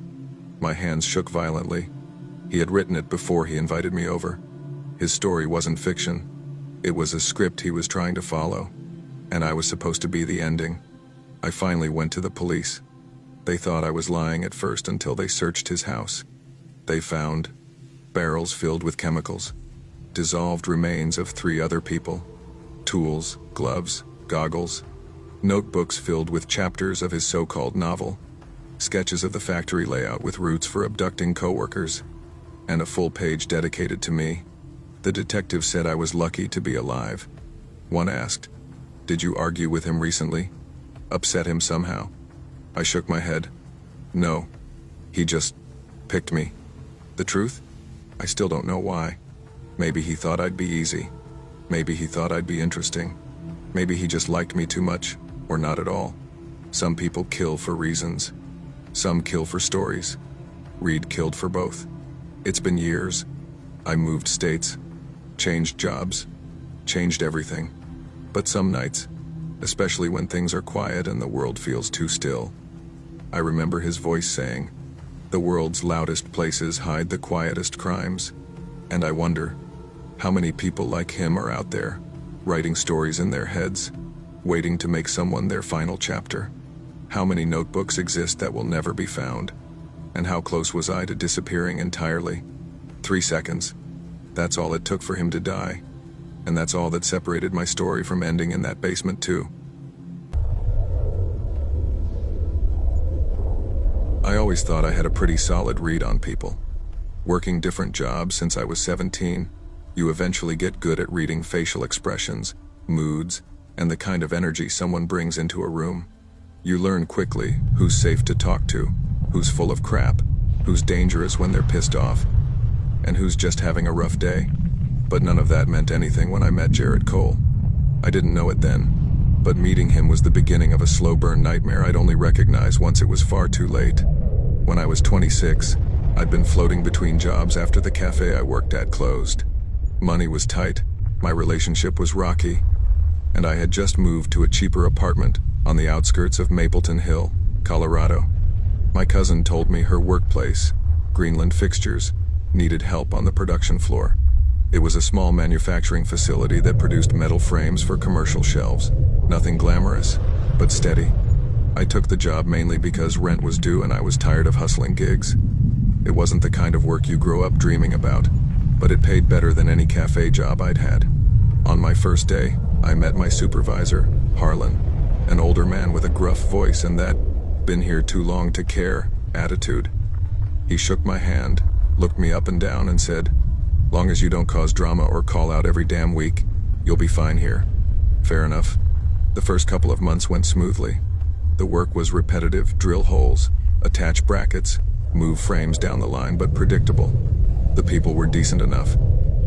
My hands shook violently. He had written it before he invited me over. His story wasn't fiction. It was a script he was trying to follow, and I was supposed to be the ending. I finally went to the police. They thought I was lying at first until they searched his house. They found barrels filled with chemicals, dissolved remains of 3 other people, tools, gloves, goggles, notebooks filled with chapters of his so-called novel, sketches of the factory layout with routes for abducting coworkers, and a full page dedicated to me. The detective said I was lucky to be alive. One asked, "Did you argue with him recently? Upset him somehow?" I shook my head. "No. He just picked me." The truth? I still don't know why. Maybe he thought I'd be easy. Maybe he thought I'd be interesting. Maybe he just liked me too much, or not at all. Some people kill for reasons. Some kill for stories. Reed killed for both. It's been years. I moved states, changed jobs, changed everything. But some nights, especially when things are quiet and the world feels too still, I remember his voice saying, "The world's loudest places hide the quietest crimes." And I wonder, how many people like him are out there, writing stories in their heads, waiting to make someone their final chapter? How many notebooks exist that will never be found? And how close was I to disappearing entirely? 3 seconds. That's all it took for him to die. And that's all that separated my story from ending in that basement too. I always thought I had a pretty solid read on people. Working different jobs since I was 17, you eventually get good at reading facial expressions, moods, and the kind of energy someone brings into a room. You learn quickly who's safe to talk to, who's full of crap, who's dangerous when they're pissed off, and who's just having a rough day. But none of that meant anything when I met Jared Cole. I didn't know it then, but meeting him was the beginning of a slow burn nightmare I'd only recognize once it was far too late. When I was 26, I'd been floating between jobs after the cafe I worked at closed. Money was tight, my relationship was rocky, and I had just moved to a cheaper apartment on the outskirts of Mapleton Hill, Colorado. My cousin told me her workplace, Greenland Fixtures, needed help on the production floor. It was a small manufacturing facility that produced metal frames for commercial shelves. Nothing glamorous, but steady. I took the job mainly because rent was due and I was tired of hustling gigs. It wasn't the kind of work you grow up dreaming about, but it paid better than any cafe job I'd had. On my first day, I met my supervisor, Harlan, an older man with a gruff voice and that "been here too long to care" attitude. He shook my hand, looked me up and down and said, "Long as you don't cause drama or call out every damn week, you'll be fine here." Fair enough. The first couple of months went smoothly. The work was repetitive: drill holes, attach brackets, move frames down the line, but predictable. The people were decent enough.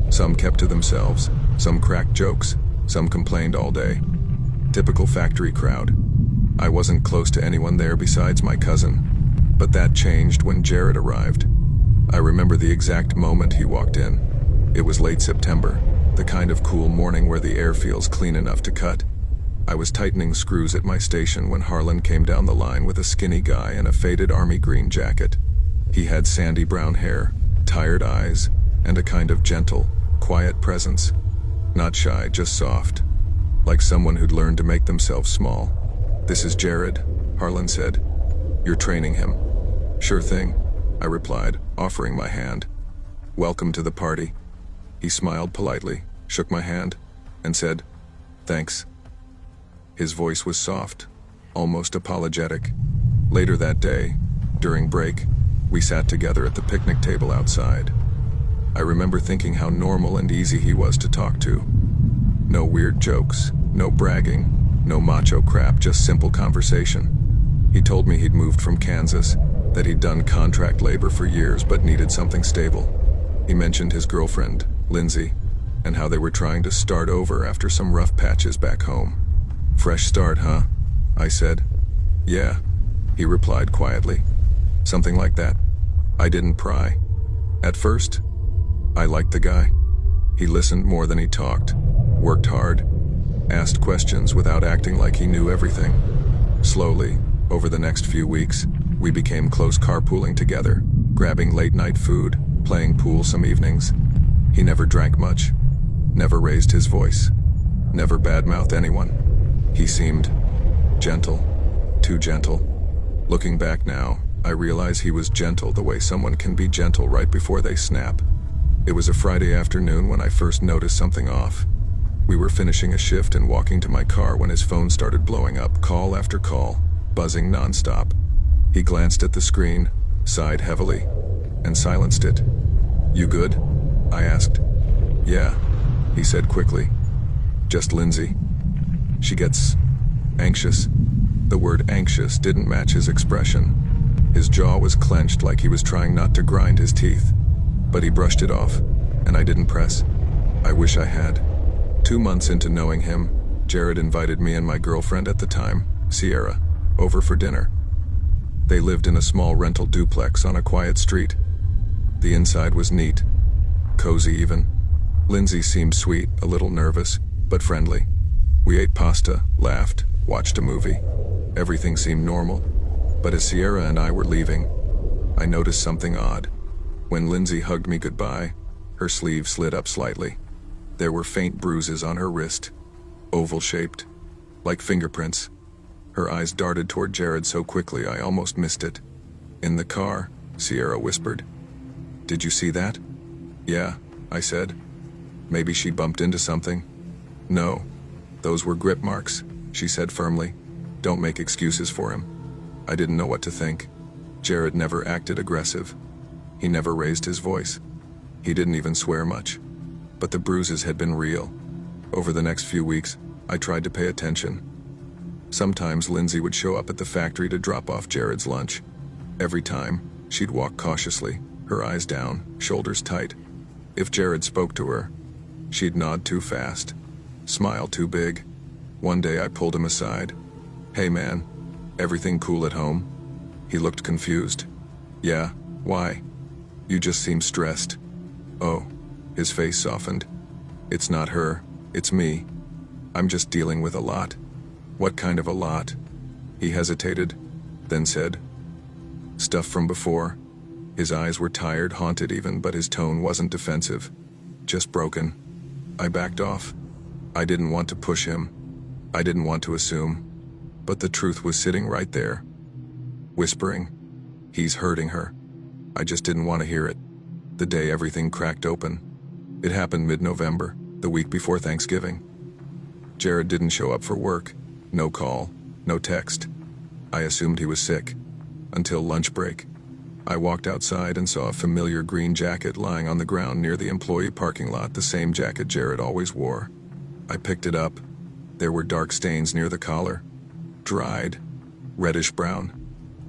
Some kept to themselves, some cracked jokes, some complained all day. Typical factory crowd. I wasn't close to anyone there besides my cousin, but that changed when Jared arrived. I remember the exact moment he walked in. It was late September, the kind of cool morning where the air feels clean enough to cut. I was tightening screws at my station when Harlan came down the line with a skinny guy in a faded army green jacket. He had sandy brown hair, tired eyes, and a kind of gentle, quiet presence. Not shy, just soft, like someone who'd learned to make themselves small. "This is Jared," Harlan said. "You're training him." "Sure thing," I replied, offering my hand. "Welcome to the party." He smiled politely, shook my hand, and said, "Thanks." His voice was soft, almost apologetic. Later that day, during break, we sat together at the picnic table outside. I remember thinking how normal and easy he was to talk to. No weird jokes, no bragging, no macho crap, just simple conversation. He told me he'd moved from Kansas, that he'd done contract labor for years but needed something stable. He mentioned his girlfriend, Lindsay, and how they were trying to start over after some rough patches back home. "Fresh start, huh?" I said. "Yeah," he replied quietly. "Something like that." I didn't pry. At first, I liked the guy. He listened more than he talked, worked hard, asked questions without acting like he knew everything. Slowly, over the next few weeks, we became close, carpooling together, grabbing late-night food, playing pool some evenings. He never drank much, never raised his voice, never badmouthed anyone. He seemed gentle, too gentle. Looking back now, I realize he was gentle the way someone can be gentle right before they snap. It was a Friday afternoon when I first noticed something off. We were finishing a shift and walking to my car when his phone started blowing up, call after call, buzzing nonstop. He glanced at the screen, sighed heavily, and silenced it. "You good?" I asked. "Yeah," he said quickly. "Just Lindsay. She gets anxious." The word anxious didn't match his expression. His jaw was clenched like he was trying not to grind his teeth. But he brushed it off, and I didn't press. I wish I had. 2 months into knowing him, Jared invited me and my girlfriend at the time, Sierra, over for dinner. They lived in a small rental duplex on a quiet street. The inside was neat, cozy even. Lindsay seemed sweet, a little nervous, but friendly. We ate pasta, laughed, watched a movie. Everything seemed normal. But as Sierra and I were leaving, I noticed something odd. When Lindsay hugged me goodbye, her sleeve slid up slightly. There were faint bruises on her wrist, oval-shaped, like fingerprints. Her eyes darted toward Jared so quickly I almost missed it. "In the car," Sierra whispered. "Did you see that?" "Yeah," I said. "Maybe she bumped into something." "No, those were grip marks," she said firmly. "Don't make excuses for him." I didn't know what to think. Jared never acted aggressive. He never raised his voice. He didn't even swear much. But the bruises had been real. Over the next few weeks, I tried to pay attention. Sometimes Lindsay would show up at the factory to drop off Jared's lunch. Every time, she'd walk cautiously, her eyes down, shoulders tight. If Jared spoke to her, she'd nod too fast, smile too big. One day I pulled him aside. "Hey man, everything cool at home?" He looked confused. "Yeah, why?" "You just seem stressed." "Oh." His face softened. "It's not her, it's me. I'm just dealing with a lot." "What kind of a lot?" He hesitated, then said, Stuff from before. His eyes were tired, haunted even, but his tone wasn't defensive. Just broken. I backed off. I didn't want to push him. I didn't want to assume. But the truth was sitting right there. Whispering. He's hurting her. I just didn't want to hear it. The day everything cracked open. It happened mid-November, the week before Thanksgiving. Jared didn't show up for work. No call, no text. I assumed he was sick. Until lunch break. I walked outside and saw a familiar green jacket lying on the ground near the employee parking lot, the same jacket Jared always wore. I picked it up. There were dark stains near the collar. Dried. Reddish brown.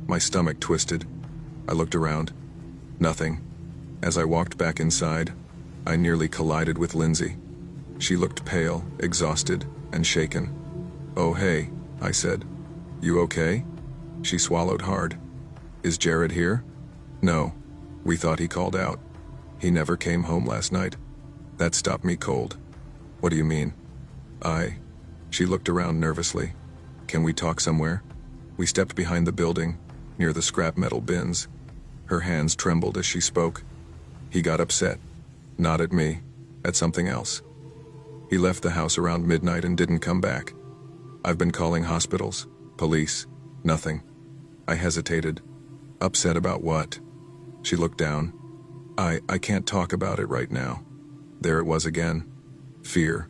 My stomach twisted. I looked around. Nothing. As I walked back inside, I nearly collided with Lindsay. She looked pale, exhausted, and shaken. "Oh hey," I said. "You okay?" She swallowed hard. "Is Jared here?" "No. We thought he called out. He never came home last night." That stopped me cold. "What do you mean?" She looked around nervously. "Can we talk somewhere?" We stepped behind the building, near the scrap metal bins. Her hands trembled as she spoke. He got upset. Not at me, at something else. He left the house around midnight and didn't come back. I've been calling hospitals, police, nothing. I hesitated. Upset about what? She looked down. I can't talk about it right now. There it was again. Fear.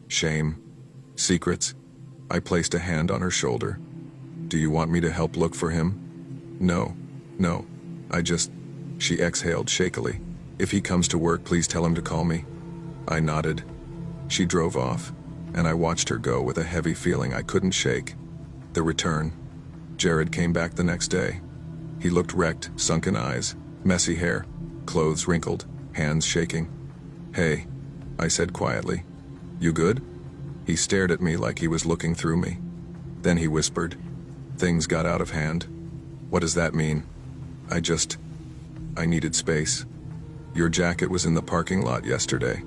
Shame. Secrets. I placed a hand on her shoulder. "Do you want me to help look for him?" No. She exhaled shakily. "If he comes to work, please tell him to call me." I nodded. She drove off, and I watched her go with a heavy feeling I couldn't shake. The return. Jared came back the next day. He looked wrecked, sunken eyes, messy hair, clothes wrinkled, hands shaking. "Hey," I said quietly. "You good?" He stared at me like he was looking through me. Then he whispered, "Things got out of hand." "What does that mean?" I needed space. "Your jacket was in the parking lot yesterday.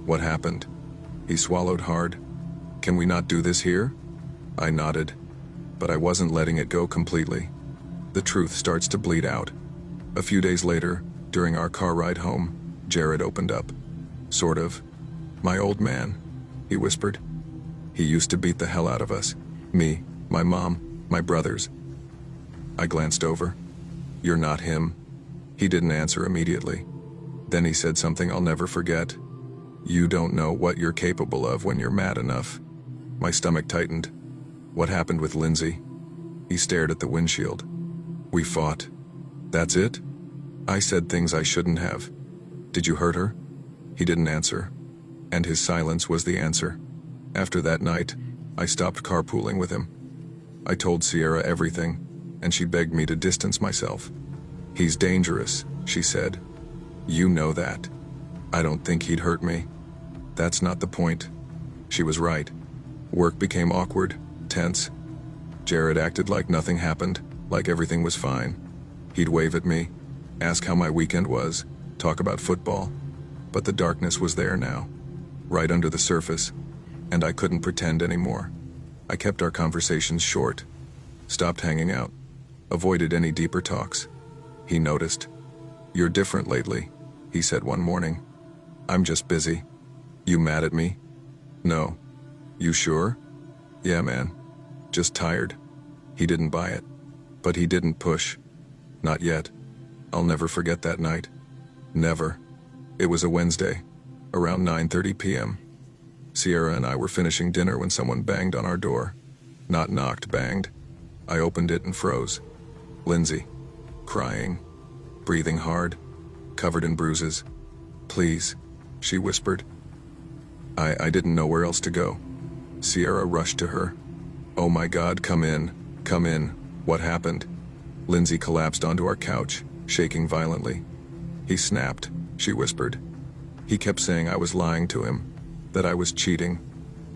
What happened?" He swallowed hard. "Can we not do this here?" I nodded, but I wasn't letting it go completely. The truth starts to bleed out. A few days later, during our car ride home, Jared opened up. Sort of. "My old man," he whispered. "He used to beat the hell out of us. Me, my mom, my brothers." I glanced over. "You're not him." He didn't answer immediately. Then he said something I'll never forget. "You don't know what you're capable of when you're mad enough." My stomach tightened. "What happened with Lindsay?" He stared at the windshield. "We fought." "That's it?" I said things I shouldn't have. "Did you hurt her?" He didn't answer. And his silence was the answer. After that night, I stopped carpooling with him. I told Sierra everything, and she begged me to distance myself. "He's dangerous," she said. "You know that. I don't think he'd hurt me." "That's not the point." She was right. Work became awkward, tense. Jared acted like nothing happened, like everything was fine. He'd wave at me, ask how my weekend was, talk about football. But the darkness was there now, right under the surface, and I couldn't pretend anymore. I kept our conversations short, stopped hanging out, avoided any deeper talks. He noticed. "You're different lately," he said one morning. "I'm just busy." "You mad at me?" "No." "You sure?" "Yeah, man. Just tired." He didn't buy it. But he didn't push. Not yet. I'll never forget that night. Never. It was a Wednesday, around 9:30 p.m. Sierra and I were finishing dinner when someone banged on our door. Not knocked, banged. I opened it and froze. Lindsay. Crying. Breathing hard. Covered in bruises. "Please," she whispered. I didn't know where else to go. Sierra rushed to her. "Oh my God, come in. Come in. What happened?" Lindsay collapsed onto our couch, shaking violently. "He snapped," she whispered. "He kept saying I was lying to him, that I was cheating,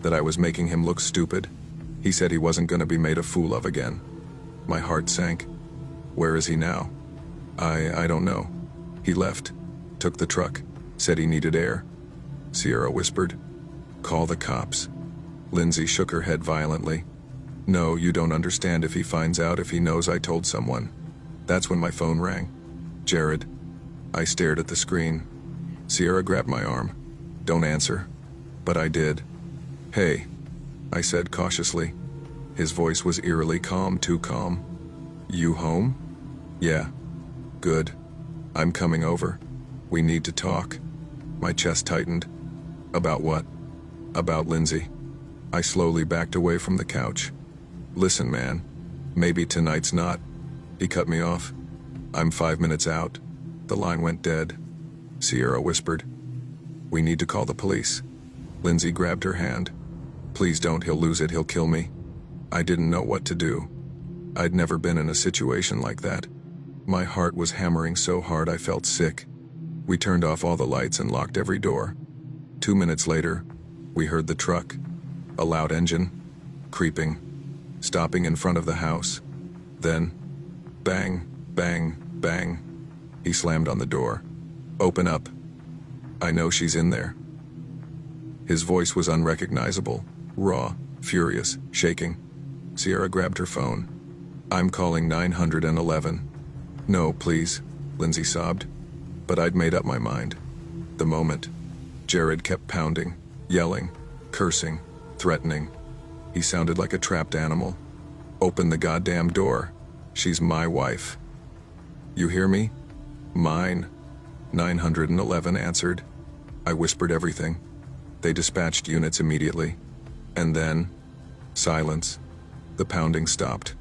that I was making him look stupid. He said he wasn't going to be made a fool of again." My heart sank. "Where is he now?" I don't know. He left, took the truck, said he needed air." Sierra whispered. "Call the cops." Lindsay shook her head violently. "No, you don't understand. If he finds out, if he knows I told someone." That's when my phone rang. Jared. I stared at the screen. Sierra grabbed my arm. Don't answer. But I did. Hey, I said cautiously. His voice was eerily calm, too calm. You home? Yeah. Good. I'm coming over. We need to talk. My chest tightened. About what? About Lindsay. I slowly backed away from the couch. Listen, man. Maybe tonight's not. He cut me off. I'm 5 minutes out. The line went dead. Sierra whispered. We need to call the police. Lindsay grabbed her hand. Please don't, he'll lose it, he'll kill me. I didn't know what to do. I'd never been in a situation like that. My heart was hammering so hard I felt sick. We turned off all the lights and locked every door. 2 minutes later, we heard the truck. A loud engine. Creeping. Stopping in front of the house. Then, bang, bang, bang. He slammed on the door. Open up. I know she's in there. His voice was unrecognizable, raw, furious, shaking. Sierra grabbed her phone. I'm calling 911. No, please, Lindsay sobbed. But I'd made up my mind. The moment. Jared kept pounding, yelling, cursing, threatening. He sounded like a trapped animal. Open the goddamn door. She's my wife. You hear me? Mine. 911 answered. I whispered everything. They dispatched units immediately. And then, silence. The pounding stopped.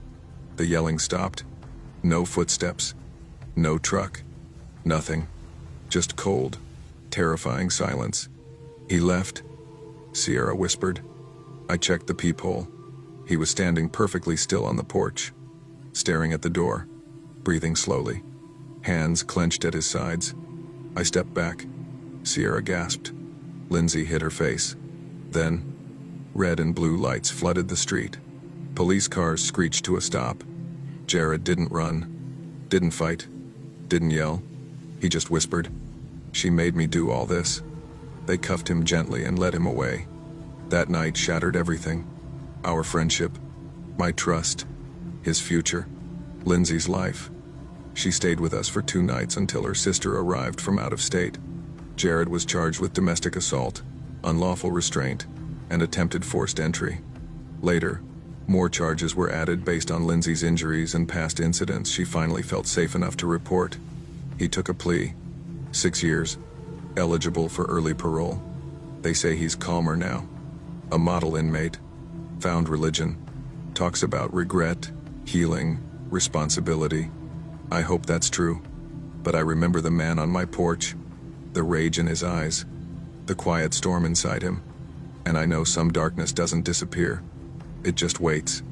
The yelling stopped. No footsteps. No truck. Nothing. Just cold, terrifying silence. He left, Sierra whispered. I checked the peephole. He was standing perfectly still on the porch, staring at the door, breathing slowly, hands clenched at his sides. I stepped back. Sierra gasped. Lindsay hid her face. Then, red and blue lights flooded the street. Police cars screeched to a stop. Jared didn't run, didn't fight, didn't yell. He just whispered. She made me do all this. They cuffed him gently and led him away. That night shattered everything. Our friendship, my trust, his future, Lindsay's life. She stayed with us for 2 nights until her sister arrived from out of state. Jared was charged with domestic assault, unlawful restraint, and attempted forced entry. Later, more charges were added based on Lindsay's injuries and past incidents she finally felt safe enough to report. He took a plea. 6 years. Eligible for early parole. They say he's calmer now. A model inmate. Found religion. Talks about regret, healing, responsibility. I hope that's true. But I remember the man on my porch. The rage in his eyes. The quiet storm inside him. And I know some darkness doesn't disappear. It just waits.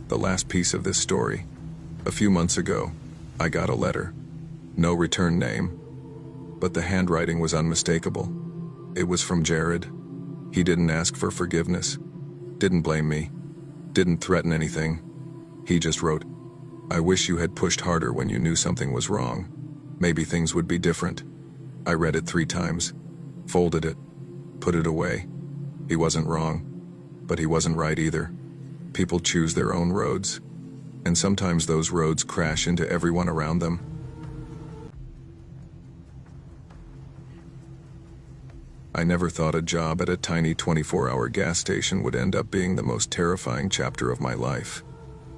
The last piece of this story. A few months ago, I got a letter. No return name. But the handwriting was unmistakable. It was from Jared. He didn't ask for forgiveness. Didn't blame me. Didn't threaten anything. He just wrote, I wish you had pushed harder when you knew something was wrong. Maybe things would be different. I read it 3 times. Folded it. Put it away. He wasn't wrong. But he wasn't right either. People choose their own roads. And sometimes those roads crash into everyone around them. I never thought a job at a tiny 24-hour gas station would end up being the most terrifying chapter of my life.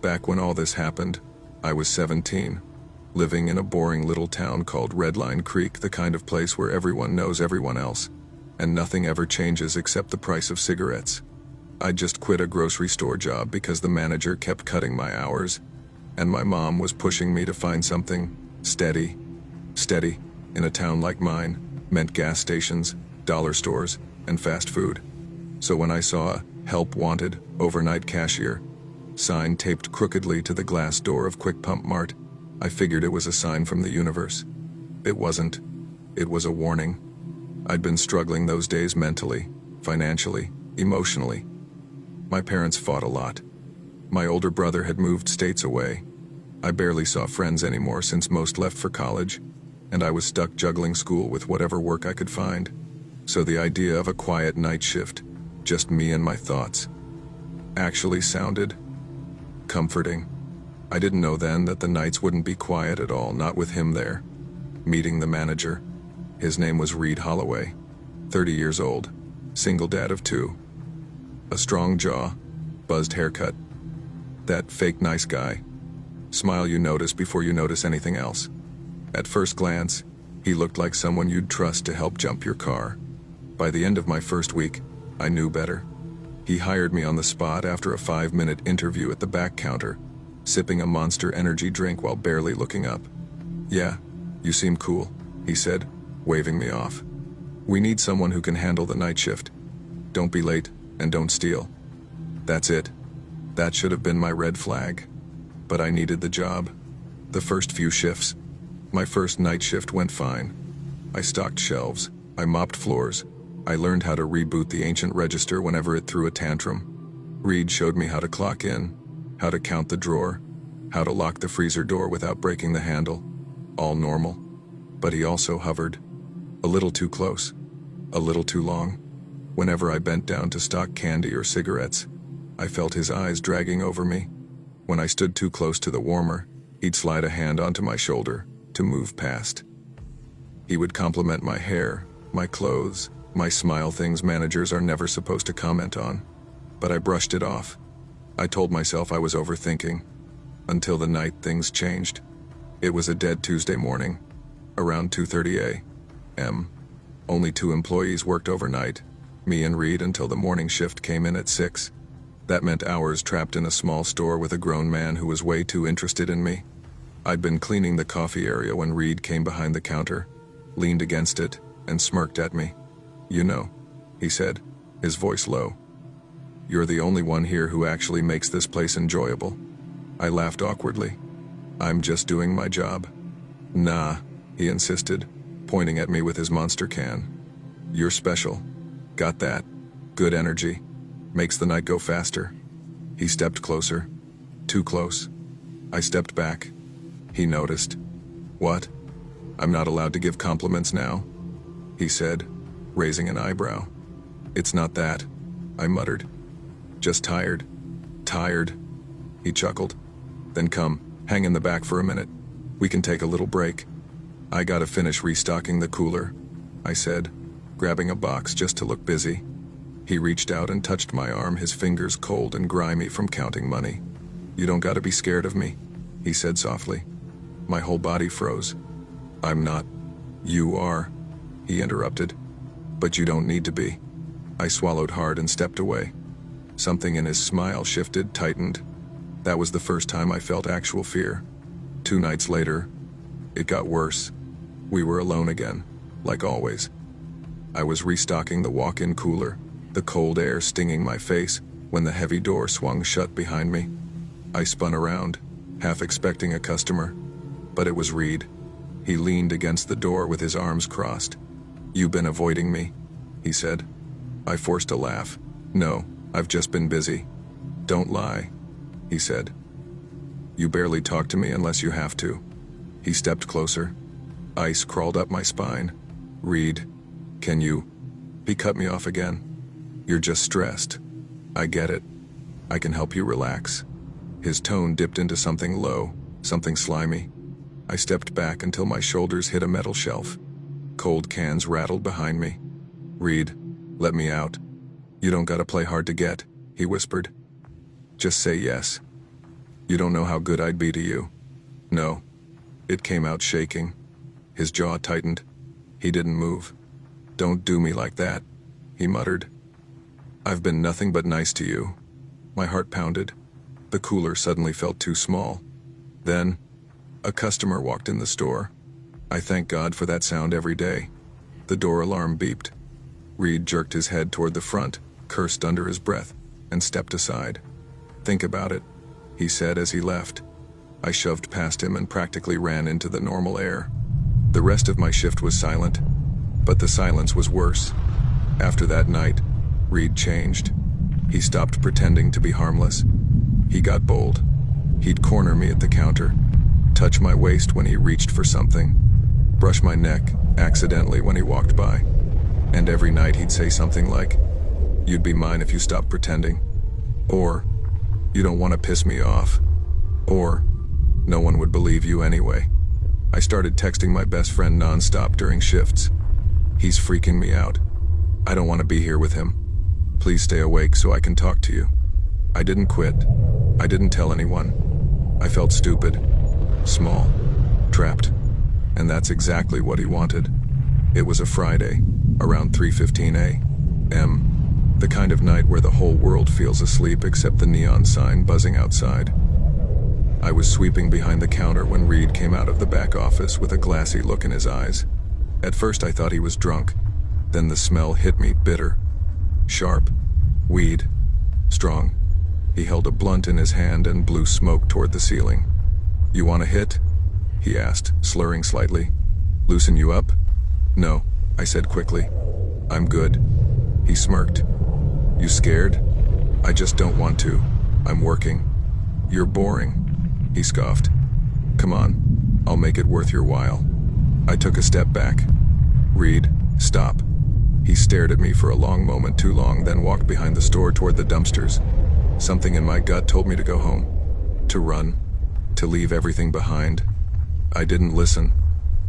Back when all this happened, I was 17, living in a boring little town called Redline Creek, the kind of place where everyone knows everyone else, and nothing ever changes except the price of cigarettes. I just quit a grocery store job because the manager kept cutting my hours, and my mom was pushing me to find something steady. Steady, in a town like mine, meant gas stations, dollar stores, and fast food. So when I saw a "Help Wanted" overnight cashier sign taped crookedly to the glass door of Quick Pump Mart, I figured it was a sign from the universe. It wasn't. It was a warning. I'd been struggling those days mentally, financially, emotionally. My parents fought a lot. My older brother had moved states away. I barely saw friends anymore since most left for college, and I was stuck juggling school with whatever work I could find. So the idea of a quiet night shift, just me and my thoughts, actually sounded comforting. I didn't know then that the nights wouldn't be quiet at all, not with him there. Meeting the manager. His name was Reed Holloway, 30 years old, single dad of 2. A strong jaw, buzzed haircut. That fake nice guy. Smile you notice before you notice anything else. At first glance, he looked like someone you'd trust to help jump your car. By the end of my first week, I knew better. He hired me on the spot after a 5-minute interview at the back counter, sipping a Monster Energy drink while barely looking up. "Yeah, you seem cool," he said, waving me off. "We need someone who can handle the night shift. Don't be late, and don't steal." That's it. That should have been my red flag. But I needed the job. The first few shifts. My first night shift went fine. I stocked shelves. I mopped floors. I learned how to reboot the ancient register whenever it threw a tantrum. Reed showed me how to clock in, how to count the drawer, how to lock the freezer door without breaking the handle. All normal. But he also hovered. A little too close. A little too long. Whenever I bent down to stock candy or cigarettes, I felt his eyes dragging over me. When I stood too close to the warmer, he'd slide a hand onto my shoulder to move past. He would compliment my hair, my clothes, my smile, things managers are never supposed to comment on. But I brushed it off. I told myself I was overthinking. Until the night things changed. It was a dead Tuesday morning, around 2:30 a.m. Only 2 employees worked overnight, me and Reed, until the morning shift came in at 6. That meant hours trapped in a small store with a grown man who was way too interested in me. I'd been cleaning the coffee area when Reed came behind the counter, leaned against it, and smirked at me. "You know," he said, his voice low. "You're the only one here who actually makes this place enjoyable." I laughed awkwardly. "I'm just doing my job." "Nah," he insisted, pointing at me with his Monster can. "You're special. Got that. Good energy. Makes the night go faster." He stepped closer. Too close. I stepped back. He noticed. "What? I'm not allowed to give compliments now?" he said, raising an eyebrow. "It's not that," I muttered. "Just tired." "Tired?" He chuckled. "Then come, hang in the back for a minute. We can take a little break." "I gotta finish restocking the cooler," I said, grabbing a box just to look busy. He reached out and touched my arm, his fingers cold and grimy from counting money. "You don't gotta be scared of me," he said softly. My whole body froze. "I'm not." "You are," he interrupted. "But you don't need to be." I swallowed hard and stepped away. Something in his smile shifted, tightened. That was the first time I felt actual fear. 2 nights later, it got worse. We were alone again, like always. I was restocking the walk-in cooler, the cold air stinging my face, when the heavy door swung shut behind me. I spun around, half expecting a customer. But it was Reed. He leaned against the door with his arms crossed. "You've been avoiding me," he said. I forced a laugh. "No, I've just been busy." "Don't lie," he said. "You barely talk to me unless you have to." He stepped closer. Ice crawled up my spine. "Reed, can you?" He cut me off again. "You're just stressed. I get it. I can help you relax." His tone dipped into something low, something slimy. I stepped back until my shoulders hit a metal shelf. Cold cans rattled behind me. "Reed, let me out." "You don't gotta play hard to get," he whispered. "Just say yes. You don't know how good I'd be to you." "No." It came out shaking. His jaw tightened. He didn't move. "Don't do me like that," he muttered. "I've been nothing but nice to you." My heart pounded. The cooler suddenly felt too small. Then, a customer walked in the store. I thank God for that sound every day. The door alarm beeped. Reed jerked his head toward the front, cursed under his breath, and stepped aside. "Think about it," he said as he left. I shoved past him and practically ran into the normal air. The rest of my shift was silent, but the silence was worse. After that night, Reed changed. He stopped pretending to be harmless. He got bold. He'd corner me at the counter, touch my waist when he reached for something, brush my neck accidentally when he walked by. And every night he'd say something like, "You'd be mine if you stopped pretending." Or, "You don't want to piss me off." Or, No one would believe you anyway. I started texting my best friend nonstop during shifts. He's freaking me out. I don't want to be here with him. Please stay awake so I can talk to you. I didn't quit. I didn't tell anyone. I felt stupid, small, trapped. And that's exactly what he wanted. It was a Friday, around 3:15 a.m., the kind of night where the whole world feels asleep except the neon sign buzzing outside. I was sweeping behind the counter when Reed came out of the back office with a glassy look in his eyes. At first I thought he was drunk. Then the smell hit me bitter, sharp, weed, strong. He held a blunt in his hand and blew smoke toward the ceiling. "You want a hit?" he asked, slurring slightly. "Loosen you up?" "No," I said quickly. "I'm good." He smirked. "You scared?" "I just don't want to. I'm working." "You're boring," he scoffed. "Come on, I'll make it worth your while." I took a step back. "Reed, stop." He stared at me for a long moment, too long, then walked behind the store toward the dumpsters. Something in my gut told me to go home, to run, to leave everything behind. I didn't listen.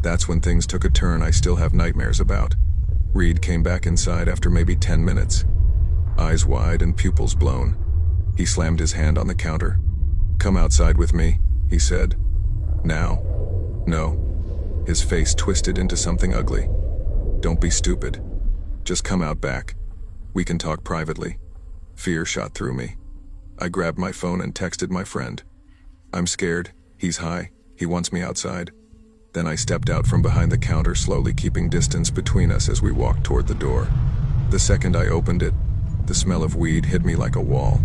That's when things took a turn I still have nightmares about. Reed came back inside after maybe 10 minutes, eyes wide and pupils blown. He slammed his hand on the counter. "Come outside with me," he said. "Now." "No." His face twisted into something ugly. "Don't be stupid. Just come out back. We can talk privately." Fear shot through me. I grabbed my phone and texted my friend. "I'm scared. He's high. He wants me outside." Then I stepped out from behind the counter, slowly keeping distance between us as we walked toward the door. The second I opened it, the smell of weed hit me like a wall.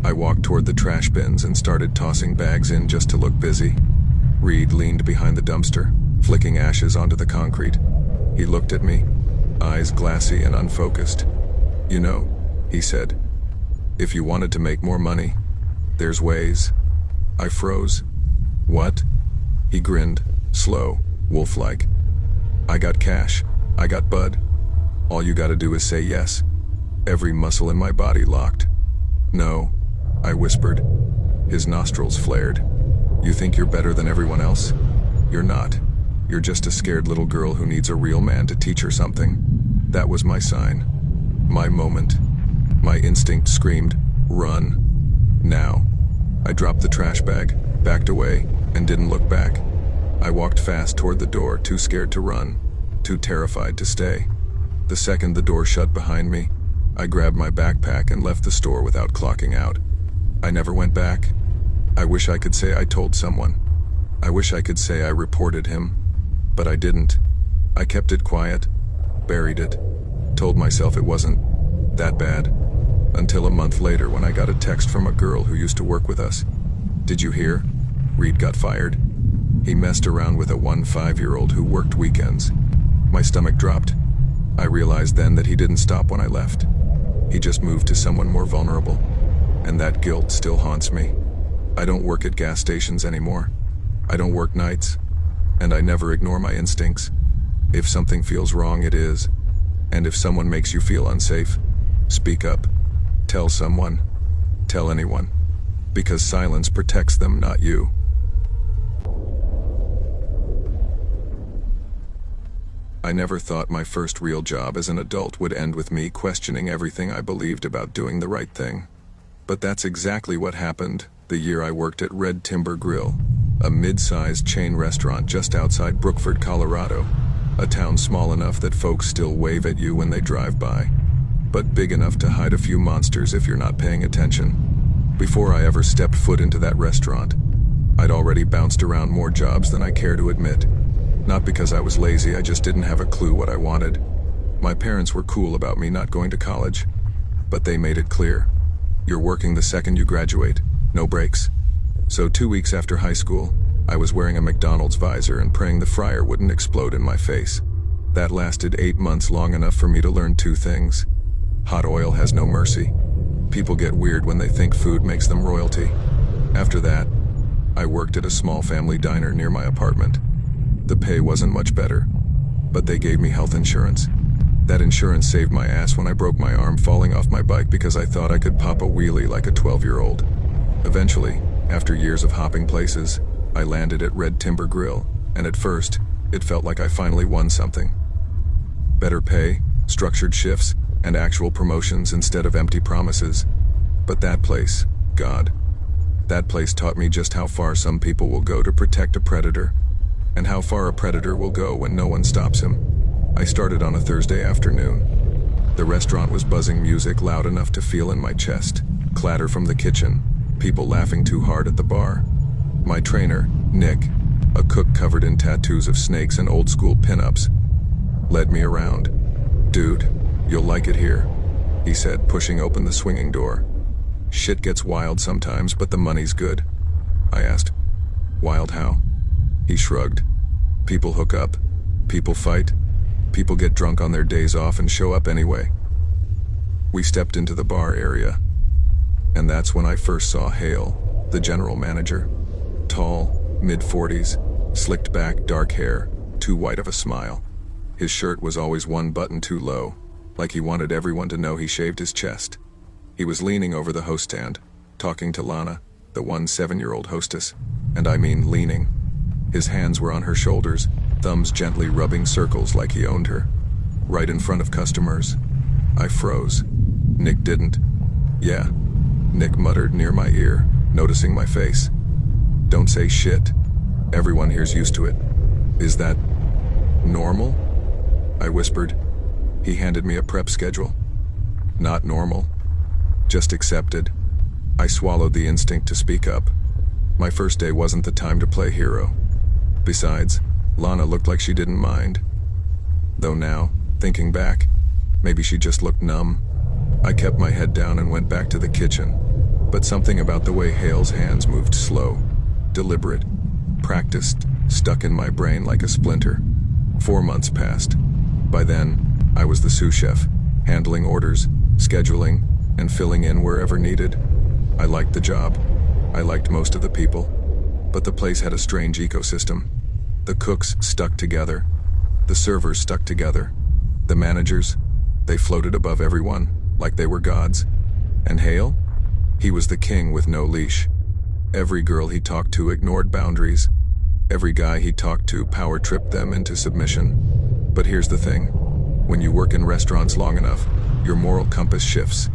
I walked toward the trash bins and started tossing bags in just to look busy. Reed leaned behind the dumpster, flicking ashes onto the concrete. He looked at me, eyes glassy and unfocused. "You know," he said, "if you wanted to make more money, there's ways." I froze. "What?" He grinned, slow, wolf-like. "I got cash. I got bud. All you gotta do is say yes." Every muscle in my body locked. "No," I whispered. His nostrils flared. "You think you're better than everyone else? You're not. You're just a scared little girl who needs a real man to teach her something." That was my sign. My moment. My instinct screamed, "Run. Now." I dropped the trash bag, backed away, and didn't look back. I walked fast toward the door, too scared to run, too terrified to stay. The second the door shut behind me, I grabbed my backpack and left the store without clocking out. I never went back. I wish I could say I told someone. I wish I could say I reported him. But I didn't. I kept it quiet, buried it, told myself it wasn't that bad. Until a month later when I got a text from a girl who used to work with us. "Did you hear? Reed got fired." He messed around with a 15-year-old who worked weekends. My stomach dropped. I realized then that he didn't stop when I left. He just moved to someone more vulnerable. And that guilt still haunts me. I don't work at gas stations anymore. I don't work nights. And I never ignore my instincts. If something feels wrong, it is. And if someone makes you feel unsafe, speak up. Tell someone. Tell anyone. Because silence protects them, not you. I never thought my first real job as an adult would end with me questioning everything I believed about doing the right thing. But that's exactly what happened the year I worked at Red Timber Grill, a mid-sized chain restaurant just outside Brookford, Colorado, a town small enough that folks still wave at you when they drive by, but big enough to hide a few monsters if you're not paying attention. Before I ever stepped foot into that restaurant, I'd already bounced around more jobs than I care to admit. Not because I was lazy, I just didn't have a clue what I wanted. My parents were cool about me not going to college, but they made it clear. You're working the second you graduate, no breaks. So 2 weeks after high school, I was wearing a McDonald's visor and praying the fryer wouldn't explode in my face. That lasted 8 months, long enough for me to learn 2 things. Hot oil has no mercy. People get weird when they think food makes them royalty. After that, I worked at a small family diner near my apartment. The pay wasn't much better, but they gave me health insurance. That insurance saved my ass when I broke my arm falling off my bike because I thought I could pop a wheelie like a 12-year-old. Eventually, after years of hopping places, I landed at Red Timber Grill, and at first, it felt like I finally won something. Better pay, structured shifts, and actual promotions instead of empty promises. But that place, God, that place taught me just how far some people will go to protect a predator, and how far a predator will go when no one stops him. I started on a Thursday afternoon. The restaurant was buzzing music loud enough to feel in my chest, clatter from the kitchen, people laughing too hard at the bar. My trainer, Nick, a cook covered in tattoos of snakes and old-school pinups, led me around. "Dude, you'll like it here," he said, pushing open the swinging door. "Shit gets wild sometimes, but the money's good." I asked, "Wild how?" He shrugged. "People hook up. People fight. People get drunk on their days off and show up anyway." We stepped into the bar area, and that's when I first saw Hale, the general manager. Tall, mid-40s, slicked back, dark hair, too white of a smile. His shirt was always one button too low, like he wanted everyone to know he shaved his chest. He was leaning over the host stand, talking to Lana, the 7-year-old hostess, and I mean leaning. His hands were on her shoulders, thumbs gently rubbing circles like he owned her. Right in front of customers. I froze. Nick didn't. "Yeah," Nick muttered near my ear, noticing my face. "Don't say shit. Everyone here's used to it." "Is that normal?" I whispered. He handed me a prep schedule. "Not normal. Just accepted." I swallowed the instinct to speak up. My first day wasn't the time to play hero. Besides, Lana looked like she didn't mind. Though now, thinking back, maybe she just looked numb. I kept my head down and went back to the kitchen, but something about the way Hale's hands moved slow, deliberate, practiced, stuck in my brain like a splinter. 4 months passed. By then, I was the sous chef, handling orders, scheduling, and filling in wherever needed. I liked the job. I liked most of the people. But the place had a strange ecosystem. The cooks stuck together. The servers stuck together. The managers, they floated above everyone, like they were gods. And Hale? He was the king with no leash. Every girl he talked to ignored boundaries. Every guy he talked to power-tripped them into submission. But here's the thing. When you work in restaurants long enough, your moral compass shifts.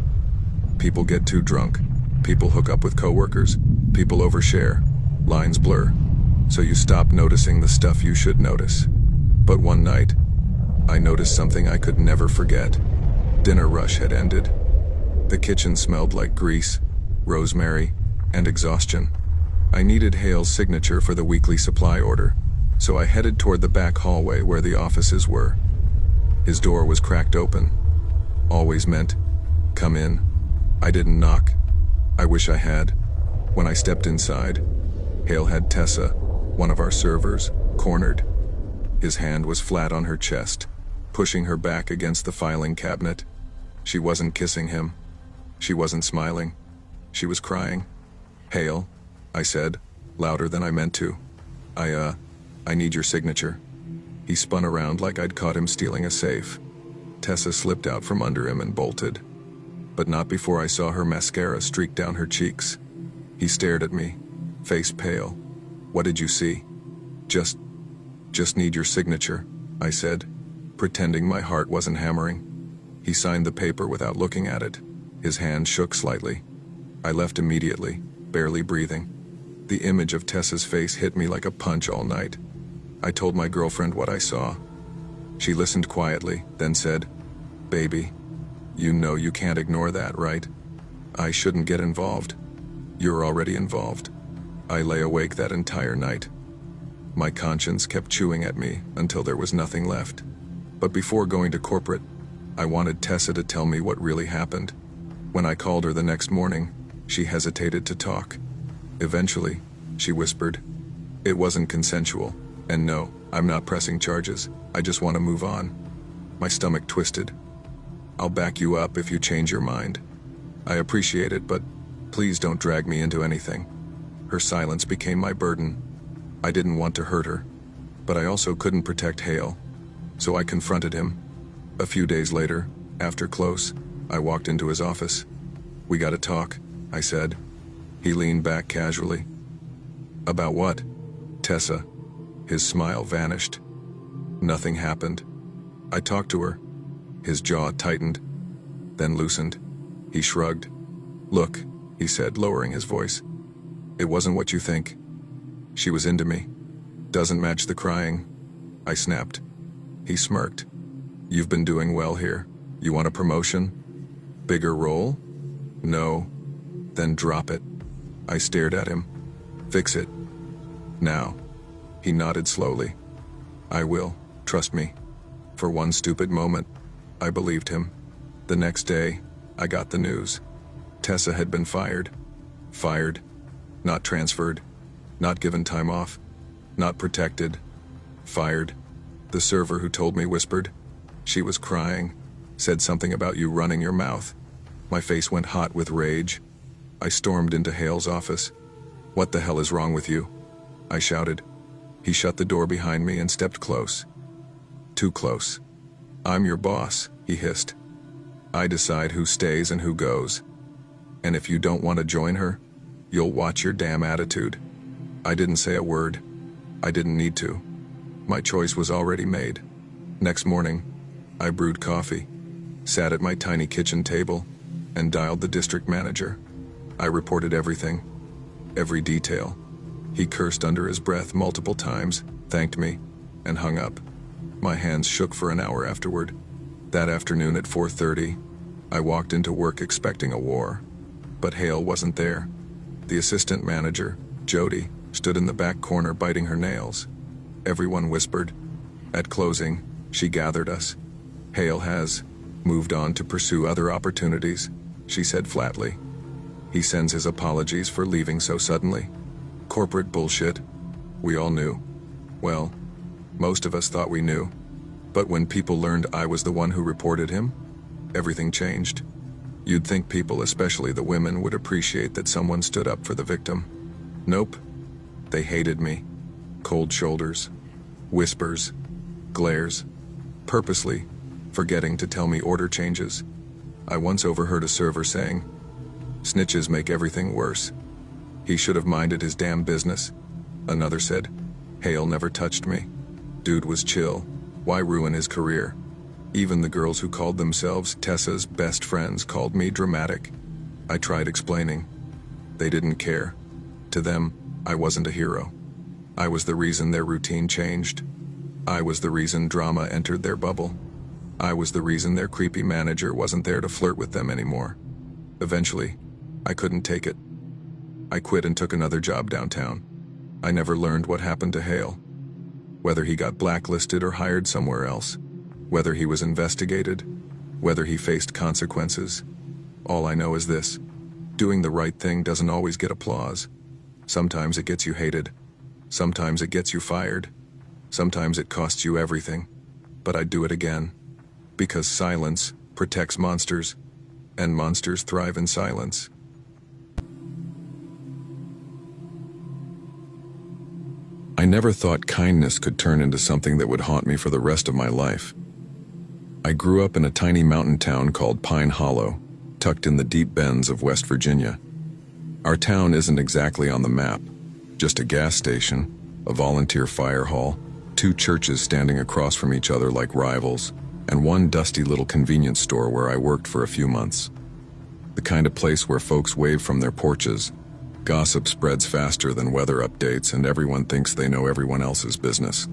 People get too drunk. People hook up with coworkers. People overshare. Lines blur. So you stop noticing the stuff you should notice. But one night, I noticed something I could never forget. Dinner rush had ended. The kitchen smelled like grease, rosemary, and exhaustion. I needed Hale's signature for the weekly supply order, so I headed toward the back hallway where the offices were. His door was cracked open. Always meant, "Come in." I didn't knock. I wish I had. When I stepped inside, Hale had Tessa, one of our servers, cornered. His hand was flat on her chest, pushing her back against the filing cabinet. She wasn't kissing him. She wasn't smiling. She was crying. "Hale," I said, louder than I meant to. I need your signature." He spun around like I'd caught him stealing a safe. Tessa slipped out from under him and bolted. But not before I saw her mascara streak down her cheeks. He stared at me, face pale. "What did you see?" Just need your signature," I said, pretending my heart wasn't hammering. He signed the paper without looking at it. His hand shook slightly. I left immediately, barely breathing. The image of Tessa's face hit me like a punch all night. I told my girlfriend what I saw. She listened quietly, then said, "Baby, you know you can't ignore that, right? I shouldn't get involved. You're already involved." I lay awake that entire night. My conscience kept chewing at me until there was nothing left. But before going to corporate, I wanted Tessa to tell me what really happened. When I called her the next morning, she hesitated to talk. Eventually, she whispered, "It wasn't consensual, and no, I'm not pressing charges. I just want to move on." My stomach twisted. "I'll back you up if you change your mind. I appreciate it, but please don't drag me into anything." Her silence became my burden. I didn't want to hurt her, but I also couldn't protect Hale, so I confronted him. A few days later, after close, I walked into his office. "We gotta talk," I said. He leaned back casually. "About what?" Tessa. His smile vanished. Nothing happened. I talked to her. His jaw tightened, then loosened. He shrugged. Look, he said, lowering his voice. It wasn't what you think. She was into me. Doesn't match the crying. I snapped. He smirked. You've been doing well here. You want a promotion? Bigger role? No. Then drop it. I stared at him. Fix it. Now. He nodded slowly. I will. Trust me. For one stupid moment, I believed him. The next day, I got the news. Tessa had been fired. Fired. Not transferred. Not given time off. Not protected. Fired. The server who told me whispered. She was crying. Said something about you running your mouth. My face went hot with rage. I stormed into Hale's office. What the hell is wrong with you? I shouted. He shut the door behind me and stepped close. Too close. I'm your boss, he hissed. I decide who stays and who goes. And if you don't want to join her, you'll watch your damn attitude. I didn't say a word. I didn't need to. My choice was already made. Next morning, I brewed coffee, sat at my tiny kitchen table, and dialed the district manager. I reported everything, every detail. He cursed under his breath multiple times, thanked me, and hung up. My hands shook for an hour afterward. That afternoon at 4:30, I walked into work expecting a war. But Hale wasn't there. The assistant manager, Jody, stood in the back corner biting her nails. Everyone whispered. At closing, she gathered us. Hale has moved on to pursue other opportunities, she said flatly. He sends his apologies for leaving so suddenly. Corporate bullshit. We all knew. Well, most of us thought we knew. But when people learned I was the one who reported him, everything changed. You'd think people, especially the women, would appreciate that someone stood up for the victim. Nope. They hated me. Cold shoulders, whispers, glares, purposely forgetting to tell me order changes. I once overheard a server saying, "Snitches make everything worse. He should have minded his damn business." Another said, "Hale never touched me. Dude was chill. Why ruin his career?" Even the girls who called themselves Tessa's best friends called me dramatic. I tried explaining. They didn't care. To them, I wasn't a hero. I was the reason their routine changed. I was the reason drama entered their bubble. I was the reason their creepy manager wasn't there to flirt with them anymore. Eventually, I couldn't take it. I quit and took another job downtown. I never learned what happened to Hale. Whether he got blacklisted or hired somewhere else. Whether he was investigated. Whether he faced consequences. All I know is this. Doing the right thing doesn't always get applause. Sometimes it gets you hated. Sometimes it gets you fired. Sometimes it costs you everything. But I'd do it again. Because silence protects monsters, and monsters thrive in silence. I never thought kindness could turn into something that would haunt me for the rest of my life. I grew up in a tiny mountain town called Pine Hollow, tucked in the deep bends of West Virginia. Our town isn't exactly on the map, just a gas station, a volunteer fire hall, 2 churches standing across from each other like rivals, and one dusty little convenience store where I worked for a few months. The kind of place where folks wave from their porches, gossip spreads faster than weather updates, and everyone thinks they know everyone else's business.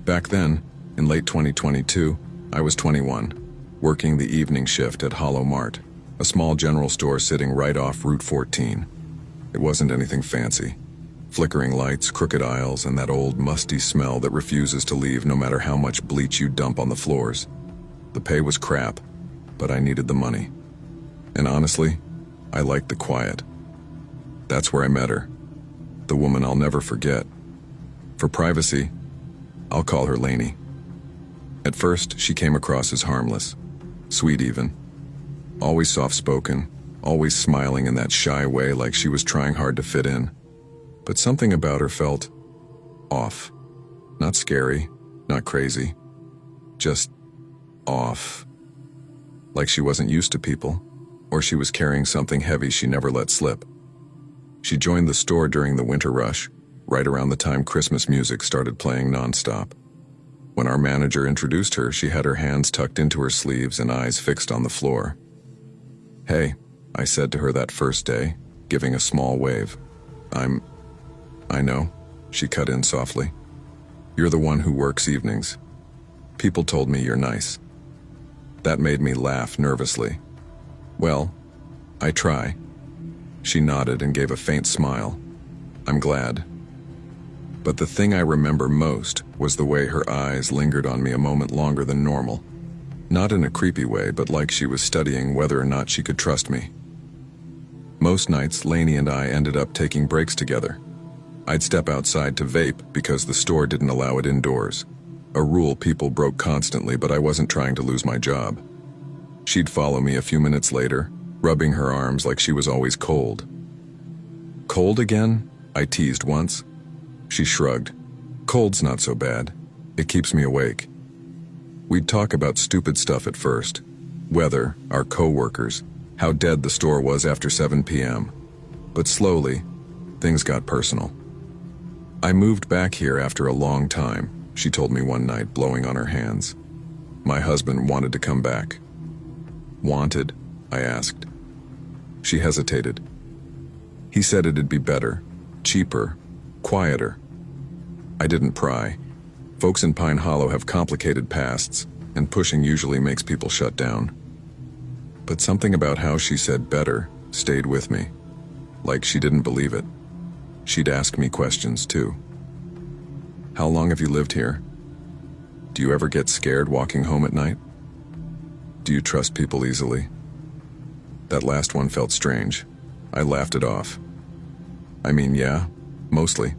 Back then, in late 2022, I was 21, working the evening shift at Hollow Mart, a small general store sitting right off Route 14. It wasn't anything fancy. Flickering lights, crooked aisles, and that old musty smell that refuses to leave no matter how much bleach you dump on the floors. The pay was crap, but I needed the money. And honestly, I liked the quiet. That's where I met her. The woman I'll never forget. For privacy, I'll call her Lainey. At first, she came across as harmless, sweet even. Always soft-spoken, always smiling in that shy way like she was trying hard to fit in. But something about her felt off. Not scary, not crazy. Just off. Like she wasn't used to people, or she was carrying something heavy she never let slip. She joined the store during the winter rush, right around the time Christmas music started playing nonstop. When our manager introduced her, she had her hands tucked into her sleeves and eyes fixed on the floor. "Hey," I said to her that first day, giving a small wave. I know," she cut in softly. "You're the one who works evenings. People told me you're nice." That made me laugh nervously. "Well, I try." She nodded and gave a faint smile. "I'm glad." But the thing I remember most was the way her eyes lingered on me a moment longer than normal. Not in a creepy way, but like she was studying whether or not she could trust me. Most nights, Lainey and I ended up taking breaks together. I'd step outside to vape because the store didn't allow it indoors. A rule people broke constantly, but I wasn't trying to lose my job. She'd follow me a few minutes later, rubbing her arms like she was always cold. "Cold again?" I teased once. She shrugged. "Cold's not so bad. It keeps me awake." We'd talk about stupid stuff at first. Weather, our co-workers, how dead the store was after 7 p.m. But slowly, things got personal. "I moved back here after a long time," she told me one night, blowing on her hands. "My husband wanted to come back." "Wanted?" I asked. She hesitated. "He said it'd be better, cheaper, quieter." I didn't pry. Folks in Pine Hollow have complicated pasts, and pushing usually makes people shut down. But something about how she said better stayed with me. Like she didn't believe it. She'd ask me questions too. "How long have you lived here? Do you ever get scared walking home at night? Do you trust people easily?" That last one felt strange. I laughed it off. "I mean, yeah, mostly.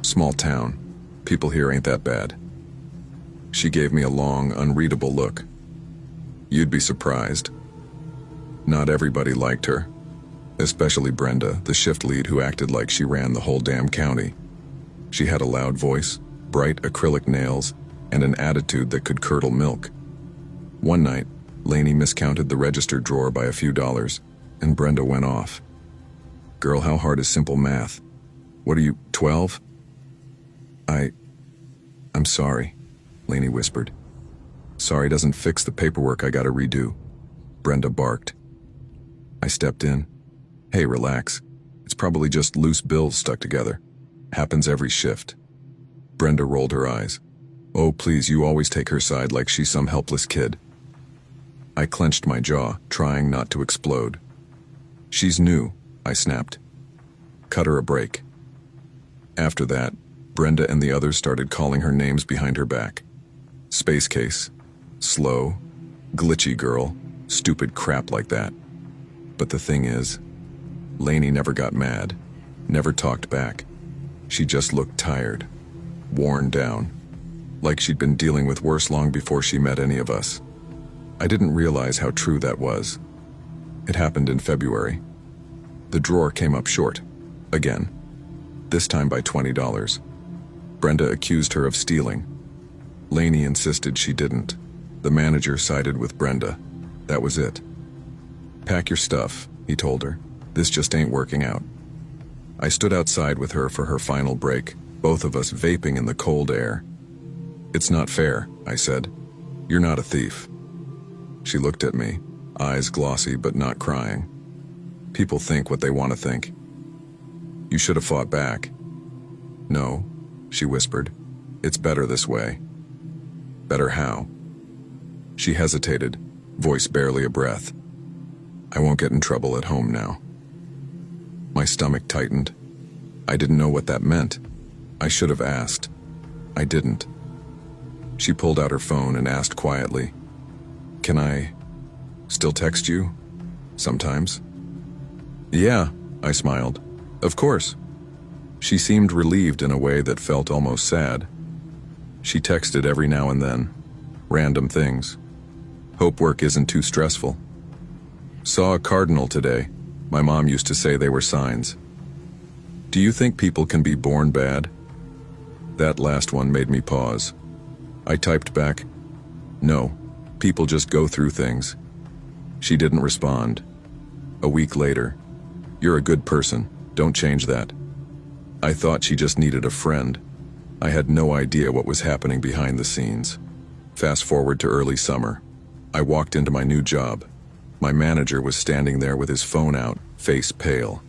Small town. People here ain't that bad." She gave me a long, unreadable look. "You'd be surprised." Not everybody liked her. Especially Brenda, the shift lead who acted like she ran the whole damn county. She had a loud voice, bright acrylic nails, and an attitude that could curdle milk. One night, Lainey miscounted the register drawer by a few dollars, and Brenda went off. "Girl, how hard is simple math? What are you, 12? I'm sorry," Lainey whispered. "Sorry doesn't fix the paperwork I gotta redo," Brenda barked. I stepped in. "Hey, relax. It's probably just loose bills stuck together. Happens every shift." Brenda rolled her eyes. "Oh, please, you always take her side like she's some helpless kid." I clenched my jaw, trying not to explode. "She's new," I snapped. "Cut her a break." After that, Brenda and the others started calling her names behind her back. Space case, slow, glitchy girl, stupid crap like that. But the thing is, Lainey never got mad, never talked back. She just looked tired, worn down, like she'd been dealing with worse long before she met any of us. I didn't realize how true that was. It happened in February. The drawer came up short, again, this time by $20. Brenda accused her of stealing. Lainey insisted she didn't. The manager sided with Brenda. That was it. "Pack your stuff," he told her. "This just ain't working out." I stood outside with her for her final break, both of us vaping in the cold air. "It's not fair," I said. "You're not a thief." She looked at me, eyes glossy but not crying. "People think what they want to think. You should have fought back." "No," she whispered. "It's better this way." "Better how?" She hesitated, voice barely a breath. "I won't get in trouble at home now." My stomach tightened. I didn't know what that meant. I should have asked. I didn't. She pulled out her phone and asked quietly, "Can I still text you? Sometimes?" "Yeah," I smiled. "Of course." She seemed relieved in a way that felt almost sad. She texted every now and then. Random things. "Hope work isn't too stressful. Saw a cardinal today. My mom used to say they were signs." "Do you think people can be born bad?" That last one made me pause. I typed back, "No, people just go through things." She didn't respond. A week later, "You're a good person. Don't change that." I thought she just needed a friend. I had no idea what was happening behind the scenes. Fast forward to early summer. I walked into my new job. My manager was standing there with his phone out, face pale.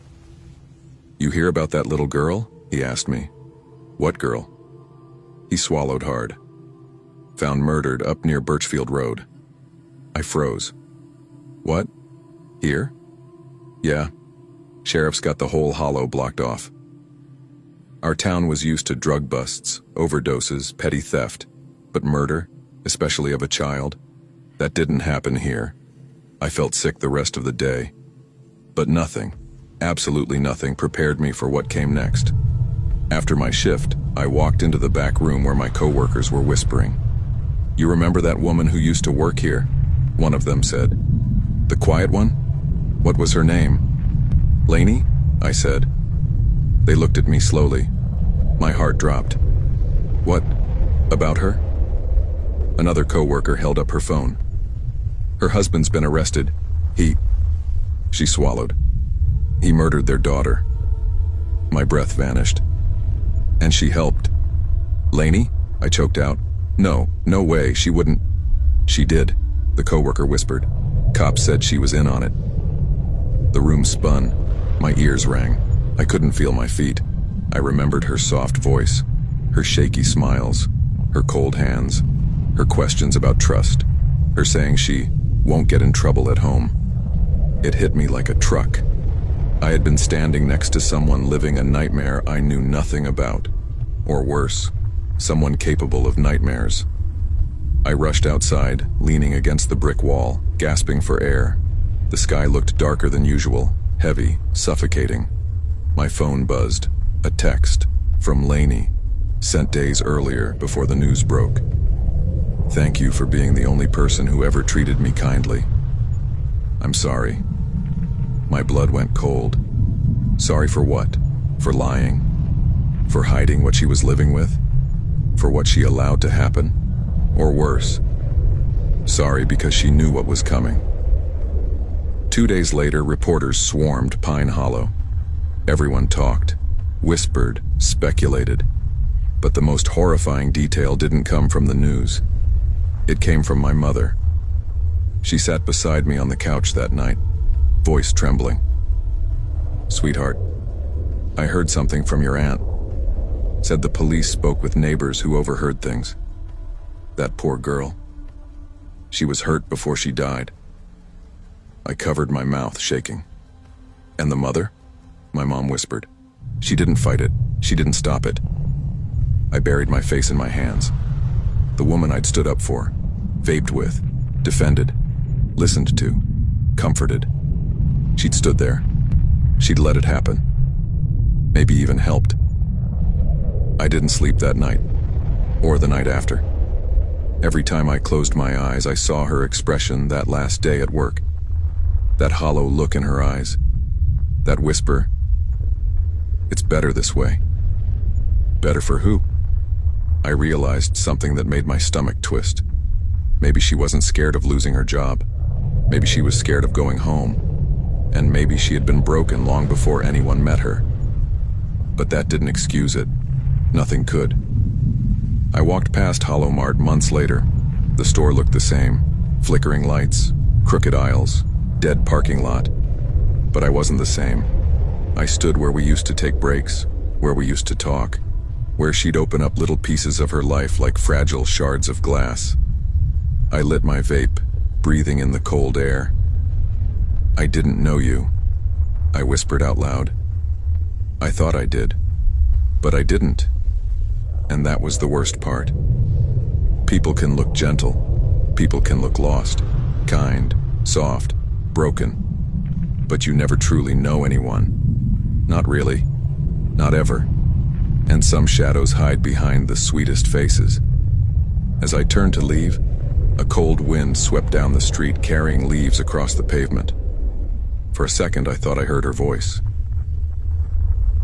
"You hear about that little girl?" he asked me. "What girl?" He swallowed hard. "Found murdered up near Birchfield Road." I froze. "What? Here?" "Yeah. Sheriff's got the whole hollow blocked off." Our town was used to drug busts, overdoses, petty theft, but murder, especially of a child, that didn't happen here. I felt sick the rest of the day. But nothing, absolutely nothing, prepared me for what came next. After my shift, I walked into the back room where my coworkers were whispering. "You remember that woman who used to work here?" one of them said. "The quiet one? What was her name?" "Lainey?" I said. They looked at me slowly. My heart dropped. "What about her?" Another coworker held up her phone. "Her husband's been arrested. She swallowed. "He murdered their daughter." My breath vanished. "And she helped." "Lainey?" I choked out. No way, she wouldn't." "She did," the coworker whispered. "Cops said she was in on it." The room spun. My ears rang. I couldn't feel my feet. I remembered her soft voice, her shaky smiles, her cold hands, her questions about trust, her saying she won't get in trouble at home. It hit me like a truck. I had been standing next to someone living a nightmare I knew nothing about. Or worse, someone capable of nightmares. I rushed outside, leaning against the brick wall, gasping for air. The sky looked darker than usual, heavy, suffocating. My phone buzzed. A text from Lainey, sent days earlier before the news broke. "Thank you for being the only person who ever treated me kindly. I'm sorry." My blood went cold. Sorry for what? For lying? For hiding what she was living with? For what she allowed to happen? Or worse, sorry because she knew what was coming. 2 days later, reporters swarmed Pine Hollow. Everyone talked, whispered, speculated. But the most horrifying detail didn't come from the news. It came from my mother. She sat beside me on the couch that night, voice trembling. "Sweetheart, I heard something from your aunt. Said the police spoke with neighbors who overheard things. That poor girl. She was hurt before she died." I covered my mouth, shaking. "And the mother?" my mom whispered. "She didn't fight it. She didn't stop it." I buried my face in my hands. The woman I'd stood up for, vaped with, defended, listened to, comforted. She'd stood there. She'd let it happen. Maybe even helped. I didn't sleep that night, or the night after. Every time I closed my eyes, I saw her expression that last day at work. That hollow look in her eyes. That whisper, "It's better this way." Better for who? I realized something that made my stomach twist. Maybe she wasn't scared of losing her job. Maybe she was scared of going home. And maybe she had been broken long before anyone met her. But that didn't excuse it. Nothing could. I walked past Hollow Mart months later. The store looked the same. Flickering lights, crooked aisles, dead parking lot. But I wasn't the same. I stood where we used to take breaks, where we used to talk, where she'd open up little pieces of her life like fragile shards of glass. I lit my vape, breathing in the cold air. "I didn't know you," I whispered out loud. I thought I did, but I didn't. And that was the worst part. People can look gentle. People can look lost, kind, soft, broken. But you never truly know anyone. Not really. Not ever. And some shadows hide behind the sweetest faces. As I turned to leave, a cold wind swept down the street, carrying leaves across the pavement. For a second, I thought I heard her voice.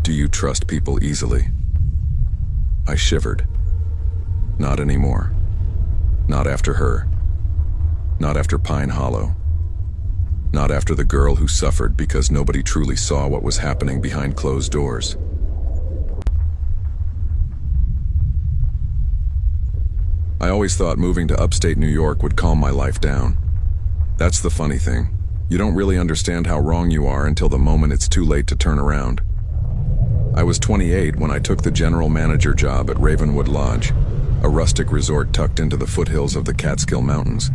"Do you trust people easily?" I shivered. Not anymore. Not after her. Not after Pine Hollow. Not after the girl who suffered because nobody truly saw what was happening behind closed doors. I always thought moving to upstate New York would calm my life down. That's the funny thing. You don't really understand how wrong you are until the moment it's too late to turn around. I was 28 when I took the general manager job at Ravenwood Lodge, a rustic resort tucked into the foothills of the Catskill Mountains.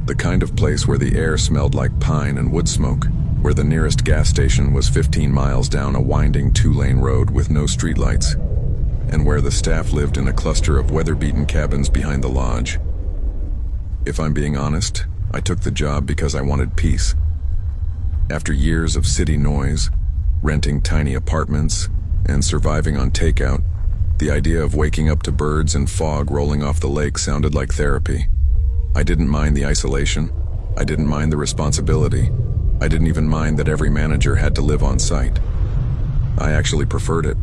The kind of place where the air smelled like pine and wood smoke, where the nearest gas station was 15 miles down a winding 2-lane road with no streetlights, and where the staff lived in a cluster of weather-beaten cabins behind the lodge. If I'm being honest, I took the job because I wanted peace. After years of city noise, renting tiny apartments, and surviving on takeout, the idea of waking up to birds and fog rolling off the lake sounded like therapy. I didn't mind the isolation. I didn't mind the responsibility. I didn't even mind that every manager had to live on site. I actually preferred it.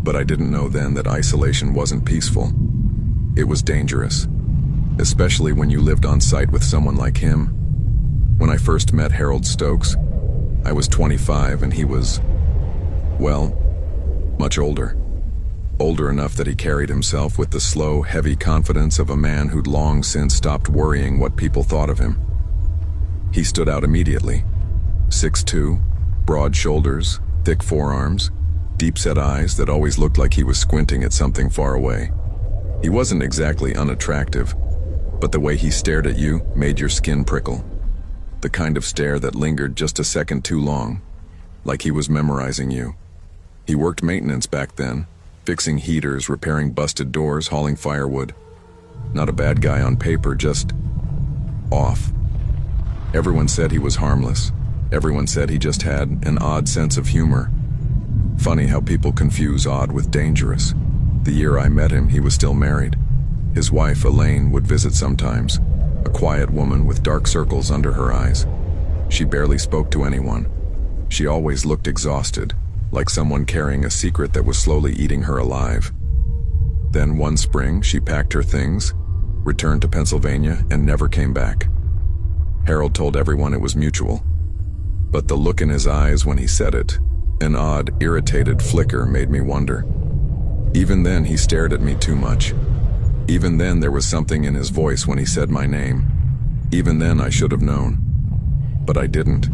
But I didn't know then that isolation wasn't peaceful. It was dangerous, especially when you lived on site with someone like him. When I first met Harold Stokes, I was 25 and he was, well, much older. Older enough that he carried himself with the slow, heavy confidence of a man who'd long since stopped worrying what people thought of him. He stood out immediately. 6'2", broad shoulders, thick forearms, deep-set eyes that always looked like he was squinting at something far away. He wasn't exactly unattractive, but the way he stared at you made your skin prickle. The kind of stare that lingered just a second too long, like he was memorizing you. He worked maintenance back then, fixing heaters, repairing busted doors, hauling firewood. Not a bad guy on paper, just off. Everyone said he was harmless. Everyone said he just had an odd sense of humor. Funny how people confuse odd with dangerous. The year I met him, he was still married. His wife, Elaine, would visit sometimes, a quiet woman with dark circles under her eyes. She barely spoke to anyone. She always looked exhausted, like someone carrying a secret that was slowly eating her alive. Then one spring, she packed her things, returned to Pennsylvania, and never came back. Harold told everyone it was mutual. But the look in his eyes when he said it, an odd, irritated flicker, made me wonder. Even then, he stared at me too much. Even then, there was something in his voice when he said my name. Even then, I should have known. But I didn't.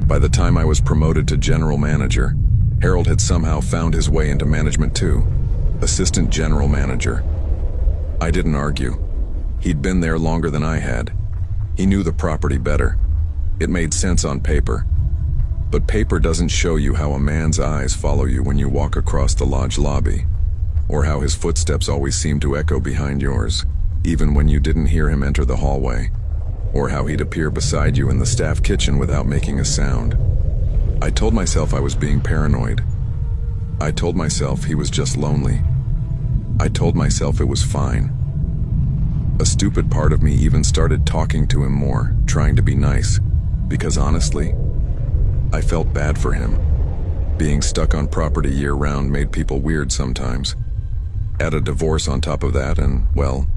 By the time I was promoted to general manager, Harold had somehow found his way into management too. Assistant general manager. I didn't argue. He'd been there longer than I had. He knew the property better. It made sense on paper. But paper doesn't show you how a man's eyes follow you when you walk across the lodge lobby, or how his footsteps always seem to echo behind yours, even when you didn't hear him enter the hallway, or how he'd appear beside you in the staff kitchen without making a sound. I told myself I was being paranoid. I told myself he was just lonely. I told myself it was fine. A stupid part of me even started talking to him more, trying to be nice, because honestly, I felt bad for him. Being stuck on property year-round made people weird sometimes. Add a divorce on top of that and, well,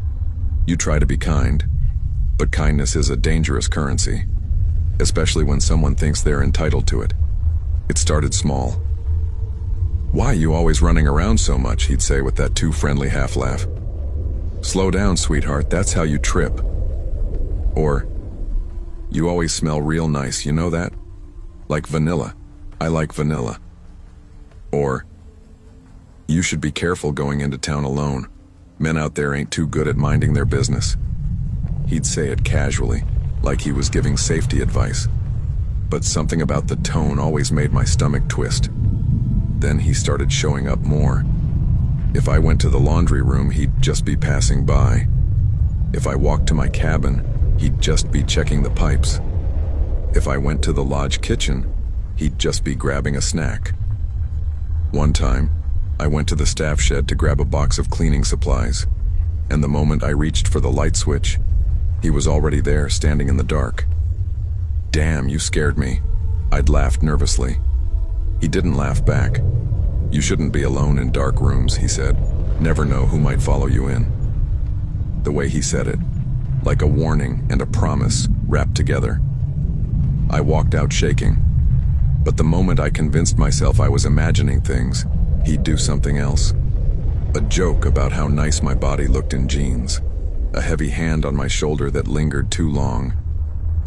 you try to be kind. But kindness is a dangerous currency, especially when someone thinks they're entitled to it. It started small. "Why you always running around so much?" he'd say with that too friendly half laugh. "Slow down, sweetheart, that's how you trip." Or, "You always smell real nice, you know that? Like vanilla. I like vanilla." Or, "You should be careful going into town alone. Men out there ain't too good at minding their business." He'd say it casually, like he was giving safety advice. But something about the tone always made my stomach twist. Then he started showing up more. If I went to the laundry room, he'd just be passing by. If I walked to my cabin, he'd just be checking the pipes. If I went to the lodge kitchen, he'd just be grabbing a snack. One time, I went to the staff shed to grab a box of cleaning supplies, and the moment I reached for the light switch, he was already there, standing in the dark. "Damn, you scared me." I'd laughed nervously. He didn't laugh back. "You shouldn't be alone in dark rooms," he said. "Never know who might follow you in." The way he said it, like a warning and a promise wrapped together. I walked out shaking. But the moment I convinced myself I was imagining things, he'd do something else. A joke about how nice my body looked in jeans. A heavy hand on my shoulder that lingered too long.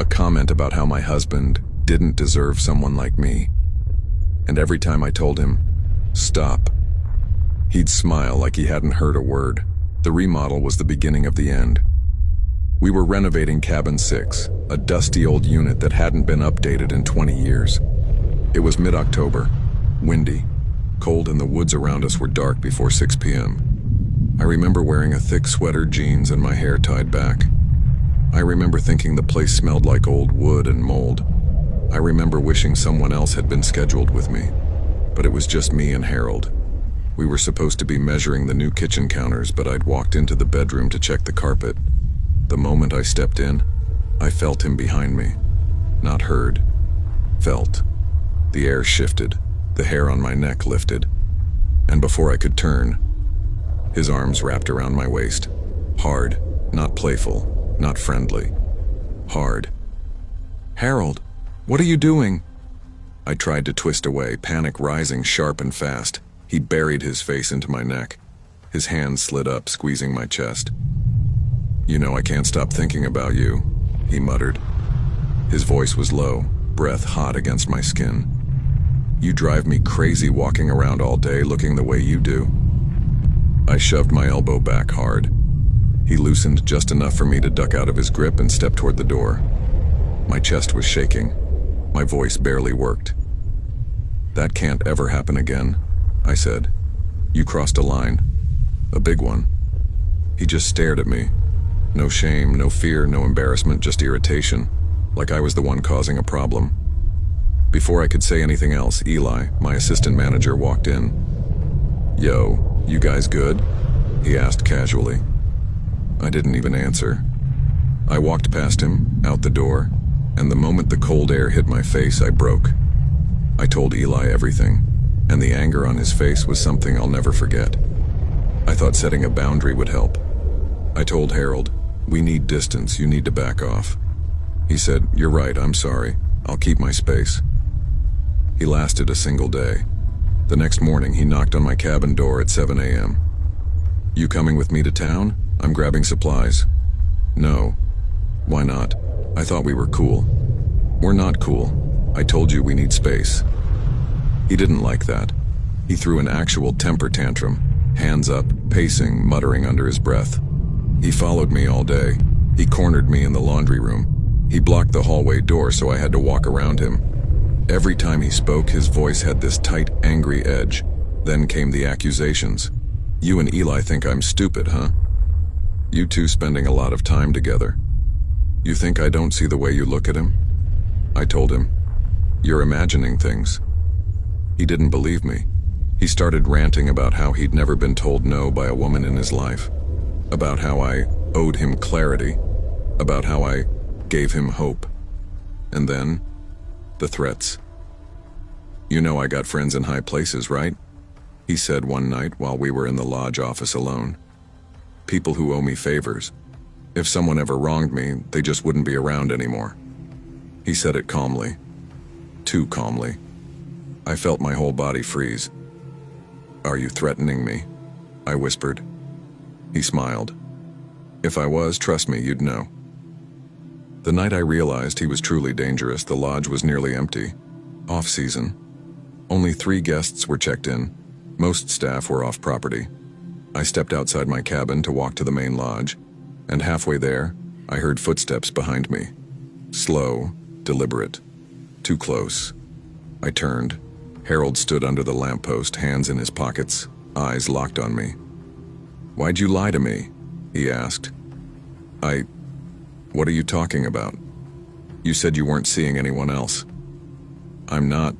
A comment about how my husband didn't deserve someone like me. And every time I told him, stop, he'd smile like he hadn't heard a word. The remodel was the beginning of the end. We were renovating Cabin 6, a dusty old unit that hadn't been updated in 20 years. It was mid-October, windy, cold, and the woods around us were dark before 6 p.m. I remember wearing a thick sweater, jeans, and my hair tied back. I remember thinking the place smelled like old wood and mold. I remember wishing someone else had been scheduled with me, but it was just me and Harold. We were supposed to be measuring the new kitchen counters, but I'd walked into the bedroom to check the carpet. The moment I stepped in, I felt him behind me. Not heard. Felt. The air shifted, the hair on my neck lifted, and before I could turn, his arms wrapped around my waist. Hard, not playful, not friendly. Hard. "Harold, what are you doing?" I tried to twist away, panic rising sharp and fast. He buried his face into my neck. His hands slid up, squeezing my chest. "You know I can't stop thinking about you," he muttered. His voice was low, breath hot against my skin. "You drive me crazy walking around all day looking the way you do." I shoved my elbow back hard. He loosened just enough for me to duck out of his grip and step toward the door. My chest was shaking. My voice barely worked. "That can't ever happen again," I said. "You crossed a line. A big one." He just stared at me. No shame, no fear, no embarrassment, just irritation, like I was the one causing a problem. Before I could say anything else, Eli, my assistant manager, walked in. "Yo, you guys good?" he asked casually. I didn't even answer. I walked past him, out the door, and the moment the cold air hit my face, I broke. I told Eli everything, and the anger on his face was something I'll never forget. I thought setting a boundary would help. I told Harold, "We need distance, you need to back off." He said, "You're right, I'm sorry. I'll keep my space." He lasted a single day. The next morning, he knocked on my cabin door at 7 a.m. "You coming with me to town? I'm grabbing supplies." "No." "Why not? I thought we were cool." "We're not cool. I told you we need space." He didn't like that. He threw an actual temper tantrum, hands up, pacing, muttering under his breath. He followed me all day. He cornered me in the laundry room. He blocked the hallway door so I had to walk around him. Every time he spoke, his voice had this tight, angry edge. Then came the accusations. "You and Eli think I'm stupid, huh? You two spending a lot of time together. You think I don't see the way you look at him?" I told him, "You're imagining things." He didn't believe me. He started ranting about how he'd never been told no by a woman in his life, about how I owed him clarity, about how I gave him hope. And then, the threats. "You know I got friends in high places, right?" he said one night while we were in the lodge office alone. "People who owe me favors. If someone ever wronged me, they just wouldn't be around anymore." He said it calmly. Too calmly. I felt my whole body freeze. "Are you threatening me?" I whispered. He smiled. "If I was, trust me, you'd know." The night I realized he was truly dangerous, the lodge was nearly empty. Off-season. Only 3 guests were checked in. Most staff were off property. I stepped outside my cabin to walk to the main lodge, and halfway there, I heard footsteps behind me. Slow, deliberate. Too close. I turned. Harold stood under the lamppost, hands in his pockets, eyes locked on me. "Why'd you lie to me?" he asked. What are you talking about? You said you weren't seeing anyone else." "I'm not."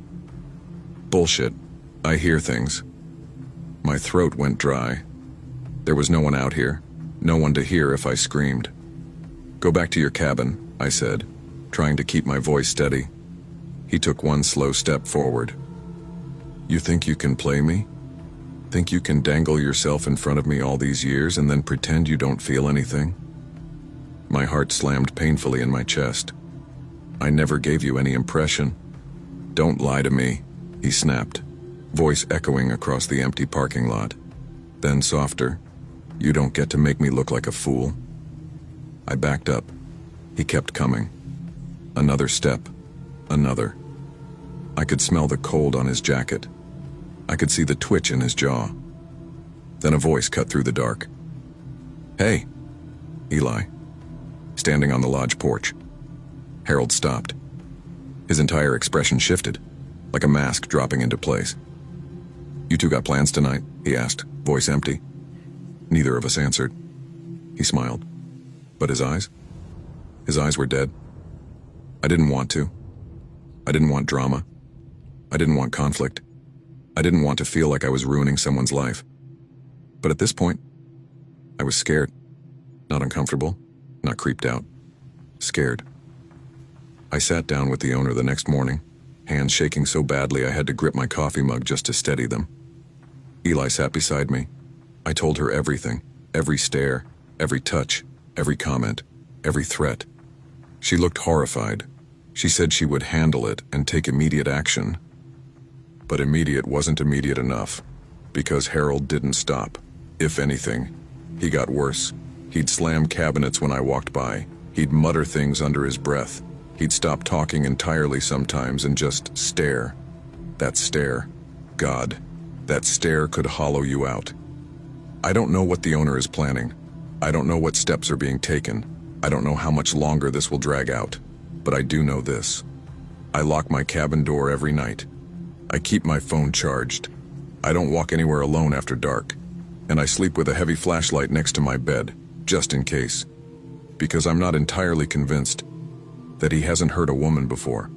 "Bullshit. I hear things." My throat went dry. There was no one out here, no one to hear if I screamed. "Go back to your cabin," I said, trying to keep my voice steady. He took one slow step forward. "You think you can play me? Think you can dangle yourself in front of me all these years and then pretend you don't feel anything?" My heart slammed painfully in my chest. "I never gave you any impression." "Don't lie to me," he snapped, voice echoing across the empty parking lot. Then softer, "You don't get to make me look like a fool." I backed up. He kept coming. Another step. Another. I could smell the cold on his jacket. I could see the twitch in his jaw. Then a voice cut through the dark. "Hey." Eli. Standing on the lodge porch. Harold stopped. His entire expression shifted, like a mask dropping into place. "You two got plans tonight?" he asked, voice empty. Neither of us answered. He smiled. But his eyes? His eyes were dead. I didn't want to. I didn't want drama. I didn't want conflict. I didn't want to feel like I was ruining someone's life. But at this point, I was scared. Not uncomfortable, not creeped out. Scared. I sat down with the owner the next morning, hands shaking so badly I had to grip my coffee mug just to steady them. Eli sat beside me. I told her everything, every stare, every touch, every comment, every threat. She looked horrified. She said she would handle it and take immediate action. But immediate wasn't immediate enough, because Harold didn't stop. If anything, he got worse. He'd slam cabinets when I walked by. He'd mutter things under his breath. He'd stop talking entirely sometimes and just stare. That stare. God, that stare could hollow you out. I don't know what the owner is planning. I don't know what steps are being taken. I don't know how much longer this will drag out. But I do know this. I lock my cabin door every night. I keep my phone charged. I don't walk anywhere alone after dark. And I sleep with a heavy flashlight next to my bed, just in case. Because I'm not entirely convinced that he hasn't hurt a woman before.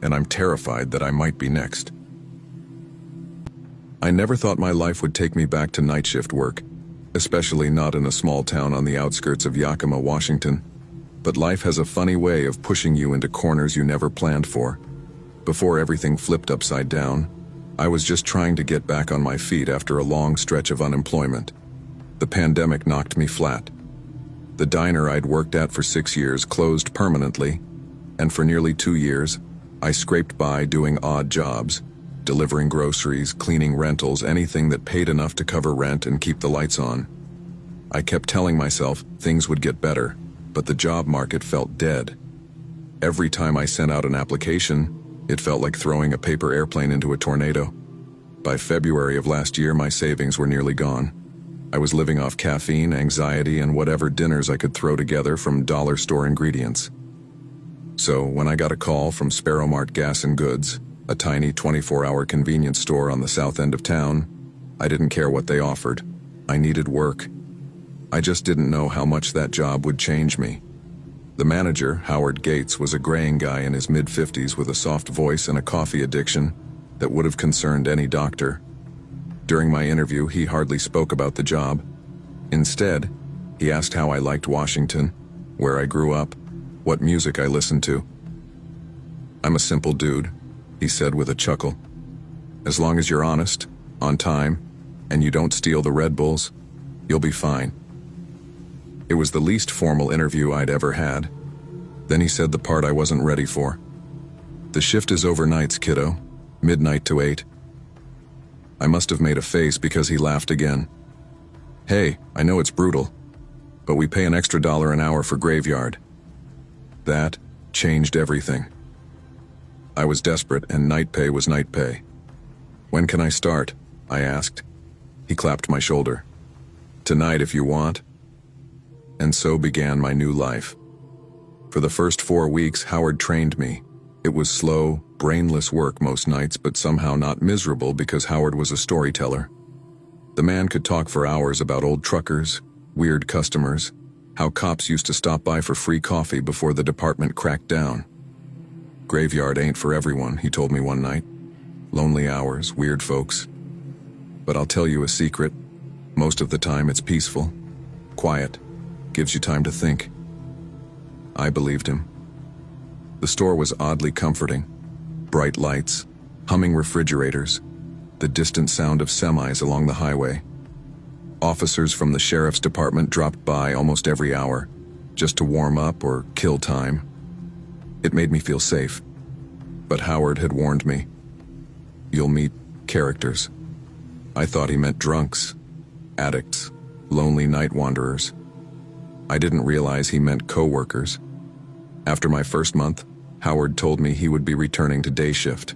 And I'm terrified that I might be next. I never thought my life would take me back to night shift work, especially not in a small town on the outskirts of Yakima, Washington. But life has a funny way of pushing you into corners you never planned for. Before everything flipped upside down, I was just trying to get back on my feet after a long stretch of unemployment. The pandemic knocked me flat. The diner I'd worked at for 6 years closed permanently, and for nearly 2 years, I scraped by doing odd jobs, delivering groceries, cleaning rentals, anything that paid enough to cover rent and keep the lights on. I kept telling myself things would get better, but the job market felt dead. Every time I sent out an application, it felt like throwing a paper airplane into a tornado. By February of last year, my savings were nearly gone. I was living off caffeine, anxiety, and whatever dinners I could throw together from dollar store ingredients. So when I got a call from Sparrow Mart Gas and Goods, a tiny 24-hour convenience store on the south end of town, I didn't care what they offered. I needed work. I just didn't know how much that job would change me. The manager, Howard Gates, was a graying guy in his mid-50s with a soft voice and a coffee addiction that would have concerned any doctor. During my interview, he hardly spoke about the job. Instead, he asked how I liked Washington, where I grew up, what music I listened to. "I'm a simple dude," he said with a chuckle. "As long as you're honest, on time, and you don't steal the Red Bulls, you'll be fine." It was the least formal interview I'd ever had. Then he said the part I wasn't ready for. "The shift is overnights, kiddo. Midnight to 8. I must have made a face because he laughed again. "Hey, I know it's brutal, but we pay an extra $1 an hour for graveyard." That changed everything. I was desperate, and night pay was night pay. "When can I start?" I asked. He clapped my shoulder. "Tonight if you want." And so began my new life. For the first 4 weeks, Howard trained me. It was slow, brainless work most nights, but somehow not miserable because Howard was a storyteller. The man could talk for hours about old truckers, weird customers, how cops used to stop by for free coffee before the department cracked down. "Graveyard ain't for everyone," he told me one night. "Lonely hours, weird folks. But I'll tell you a secret. Most of the time it's peaceful, quiet, gives you time to think." I believed him. The store was oddly comforting. Bright lights, humming refrigerators, the distant sound of semis along the highway. Officers from the sheriff's department dropped by almost every hour, just to warm up or kill time. It made me feel safe. But Howard had warned me. "You'll meet characters." I thought he meant drunks. addicts, lonely night wanderers. I didn't realize he meant co-workers. After my first month, Howard told me he would be returning to day shift.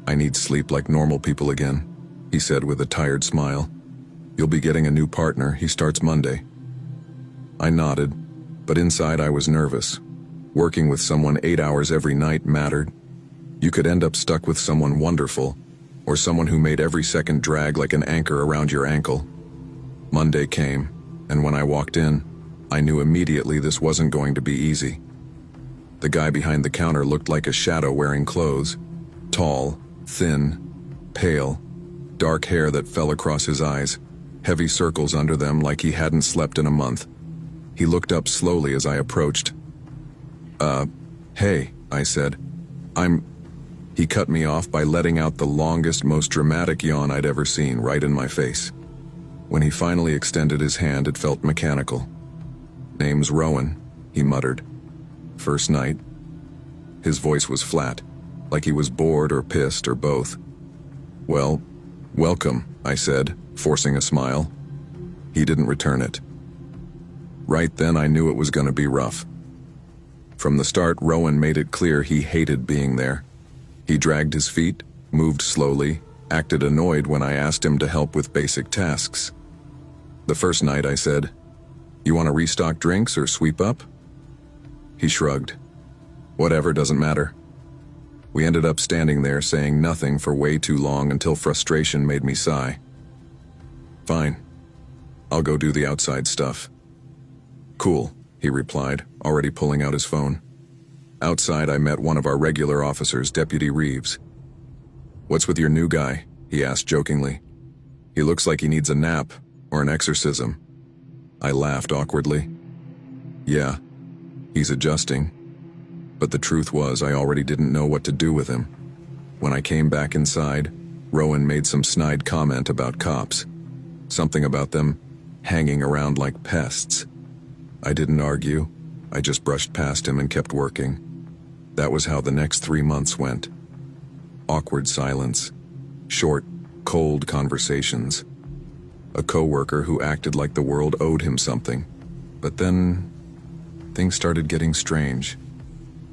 "I need sleep like normal people again," he said with a tired smile. "You'll be getting a new partner. He starts Monday." I nodded, but inside I was nervous. Working with someone 8 hours every night mattered. You could end up stuck with someone wonderful, or someone who made every second drag like an anchor around your ankle. Monday came, and when I walked in, I knew immediately this wasn't going to be easy. The guy behind the counter looked like a shadow wearing clothes. Tall, thin, pale, dark hair that fell across his eyes, heavy circles under them like he hadn't slept in a month. He looked up slowly as I approached. Hey," I said. He cut me off by letting out the longest, most dramatic yawn I'd ever seen right in my face. When he finally extended his hand, it felt mechanical. "Name's Rowan," he muttered. "First night." His voice was flat, like he was bored or pissed or both. "Well, welcome," I said, forcing a smile. He didn't return it. Right then I knew it was going to be rough. From the start, Rowan made it clear he hated being there. He dragged his feet, moved slowly, acted annoyed when I asked him to help with basic tasks. The first night I said, "You want to restock drinks or sweep up?" He shrugged. "Whatever, doesn't matter." We ended up standing there saying nothing for way too long until frustration made me sigh. "Fine. I'll go do the outside stuff." "Cool," he replied, already pulling out his phone. Outside, I met one of our regular officers, Deputy Reeves. "What's with your new guy?" he asked jokingly. "He looks like he needs a nap or an exorcism." I laughed awkwardly. "Yeah, he's adjusting." But the truth was I already didn't know what to do with him. When I came back inside, Rowan made some snide comment about cops. Something about them hanging around like pests. I didn't argue. I just brushed past him and kept working. That was how the next 3 months went. Awkward silence. Short, cold conversations. A coworker who acted like the world owed him something. But then, things started getting strange.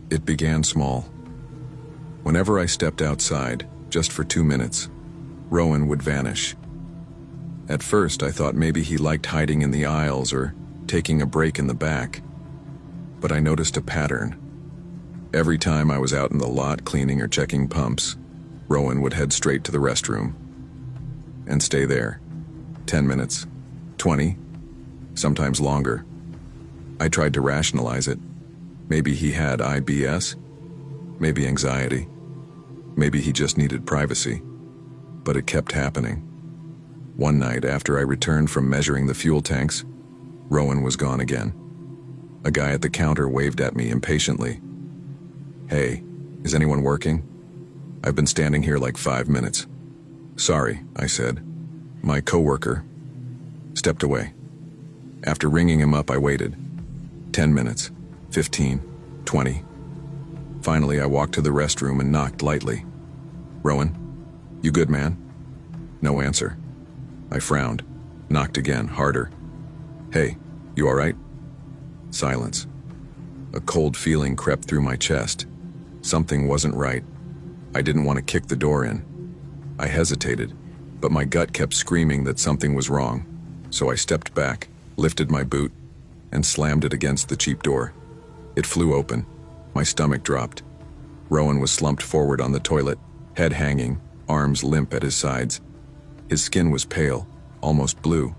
It began small. Whenever I stepped outside, just for 2 minutes, Rowan would vanish. At first, I thought maybe he liked hiding in the aisles or taking a break in the back. But I noticed a pattern. Every time I was out in the lot cleaning or checking pumps, Rowan would head straight to the restroom and stay there. 10 minutes, 20, sometimes longer. I tried to rationalize it. Maybe he had IBS, maybe anxiety, maybe he just needed privacy. But it kept happening. One night after I returned from measuring the fuel tanks, Rowan was gone again. A guy at the counter waved at me impatiently. "Hey, is anyone working? I've been standing here like 5 minutes." "Sorry," I said. "My coworker stepped away." After ringing him up, I waited. 10 minutes, 15, 20. Finally, I walked to the restroom and knocked lightly. "Rowan, you good, man?" No answer. I frowned, knocked again, harder. "Hey, you all right?" Silence. A cold feeling crept through my chest. Something wasn't right. I didn't want to kick the door in. I hesitated, but my gut kept screaming that something was wrong. So I stepped back, lifted my boot, and slammed it against the cheap door. It flew open. My stomach dropped. Rowan was slumped forward on the toilet, head hanging, arms limp at his sides. His skin was pale, almost blue.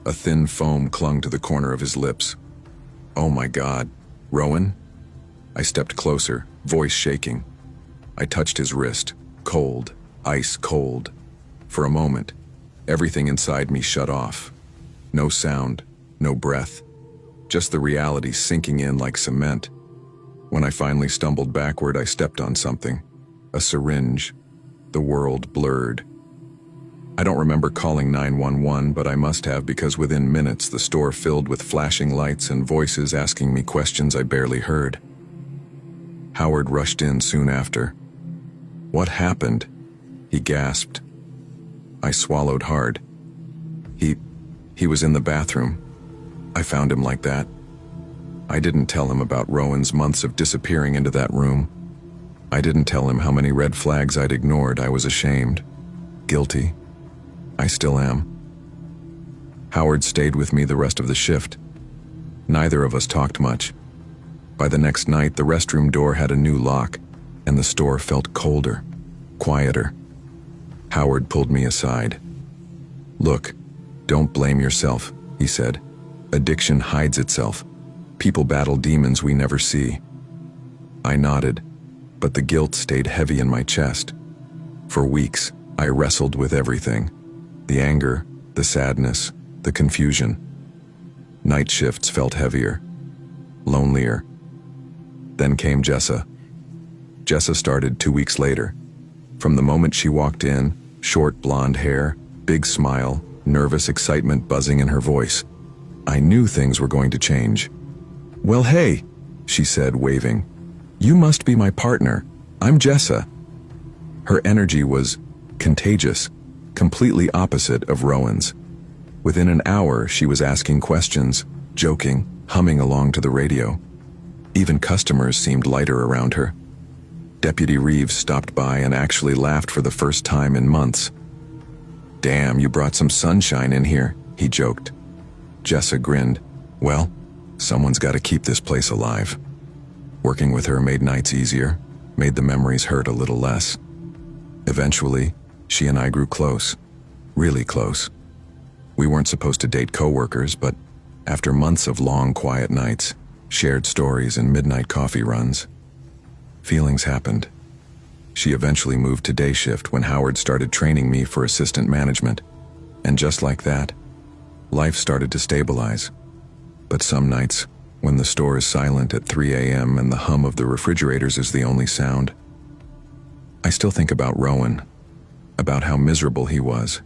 A thin foam clung to the corner of his lips. "Oh my God, Rowan?" I stepped closer, voice shaking. I touched his wrist, cold, ice cold. For a moment, everything inside me shut off. No sound, no breath, just the reality sinking in like cement. When I finally stumbled backward, I stepped on something. A syringe. The world blurred. I don't remember calling 911, but I must have, because within minutes the store filled with flashing lights and voices asking me questions I barely heard. Howard rushed in soon after. "What happened?" he gasped. I swallowed hard. He was in the bathroom. I found him like that. I didn't tell him about Rowan's months of disappearing into that room. I didn't tell him how many red flags I'd ignored. I was ashamed. Guilty. I still am. Howard stayed with me the rest of the shift. Neither of us talked much. By the next night, the restroom door had a new lock, and the store felt colder, quieter. Howard pulled me aside. "Look, don't blame yourself," he said. "Addiction hides itself. People battle demons we never see." I nodded, but the guilt stayed heavy in my chest. For weeks, I wrestled with everything. The anger, the sadness, the confusion. Night shifts felt heavier, lonelier. Then came Jessa. Jessa started 2 weeks later. From the moment she walked in, short blonde hair, big smile, nervous excitement buzzing in her voice, I knew things were going to change. "Well, hey," she said, waving. "You must be my partner. I'm Jessa." Her energy was contagious, completely opposite of Rowan's. Within an hour, she was asking questions, joking, humming along to the radio. Even customers seemed lighter around her. Deputy Reeves stopped by and actually laughed for the first time in months. "Damn, you brought some sunshine in here," he joked. Jessa grinned. "Well, someone's got to keep this place alive." Working with her made nights easier, made the memories hurt a little less. Eventually, she and I grew close, really close. We weren't supposed to date coworkers, but after months of long, quiet nights, shared stories and midnight coffee runs, feelings happened. She eventually moved to day shift when Howard started training me for assistant management. And just like that, life started to stabilize. But some nights, when the store is silent at 3 a.m. and the hum of the refrigerators is the only sound, I still think about Rowan, about how miserable he was,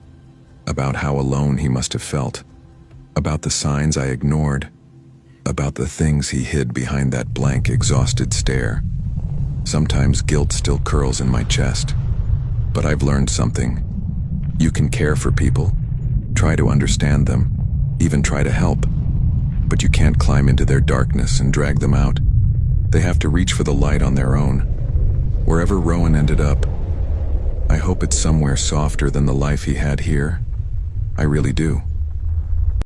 about how alone he must have felt, about the signs I ignored, about the things he hid behind that blank, exhausted stare. Sometimes guilt still curls in my chest, but I've learned something. You can care for people, try to understand them, even try to help, but you can't climb into their darkness and drag them out. They have to reach for the light on their own. Wherever Rowan ended up, I hope it's somewhere softer than the life he had here. I really do.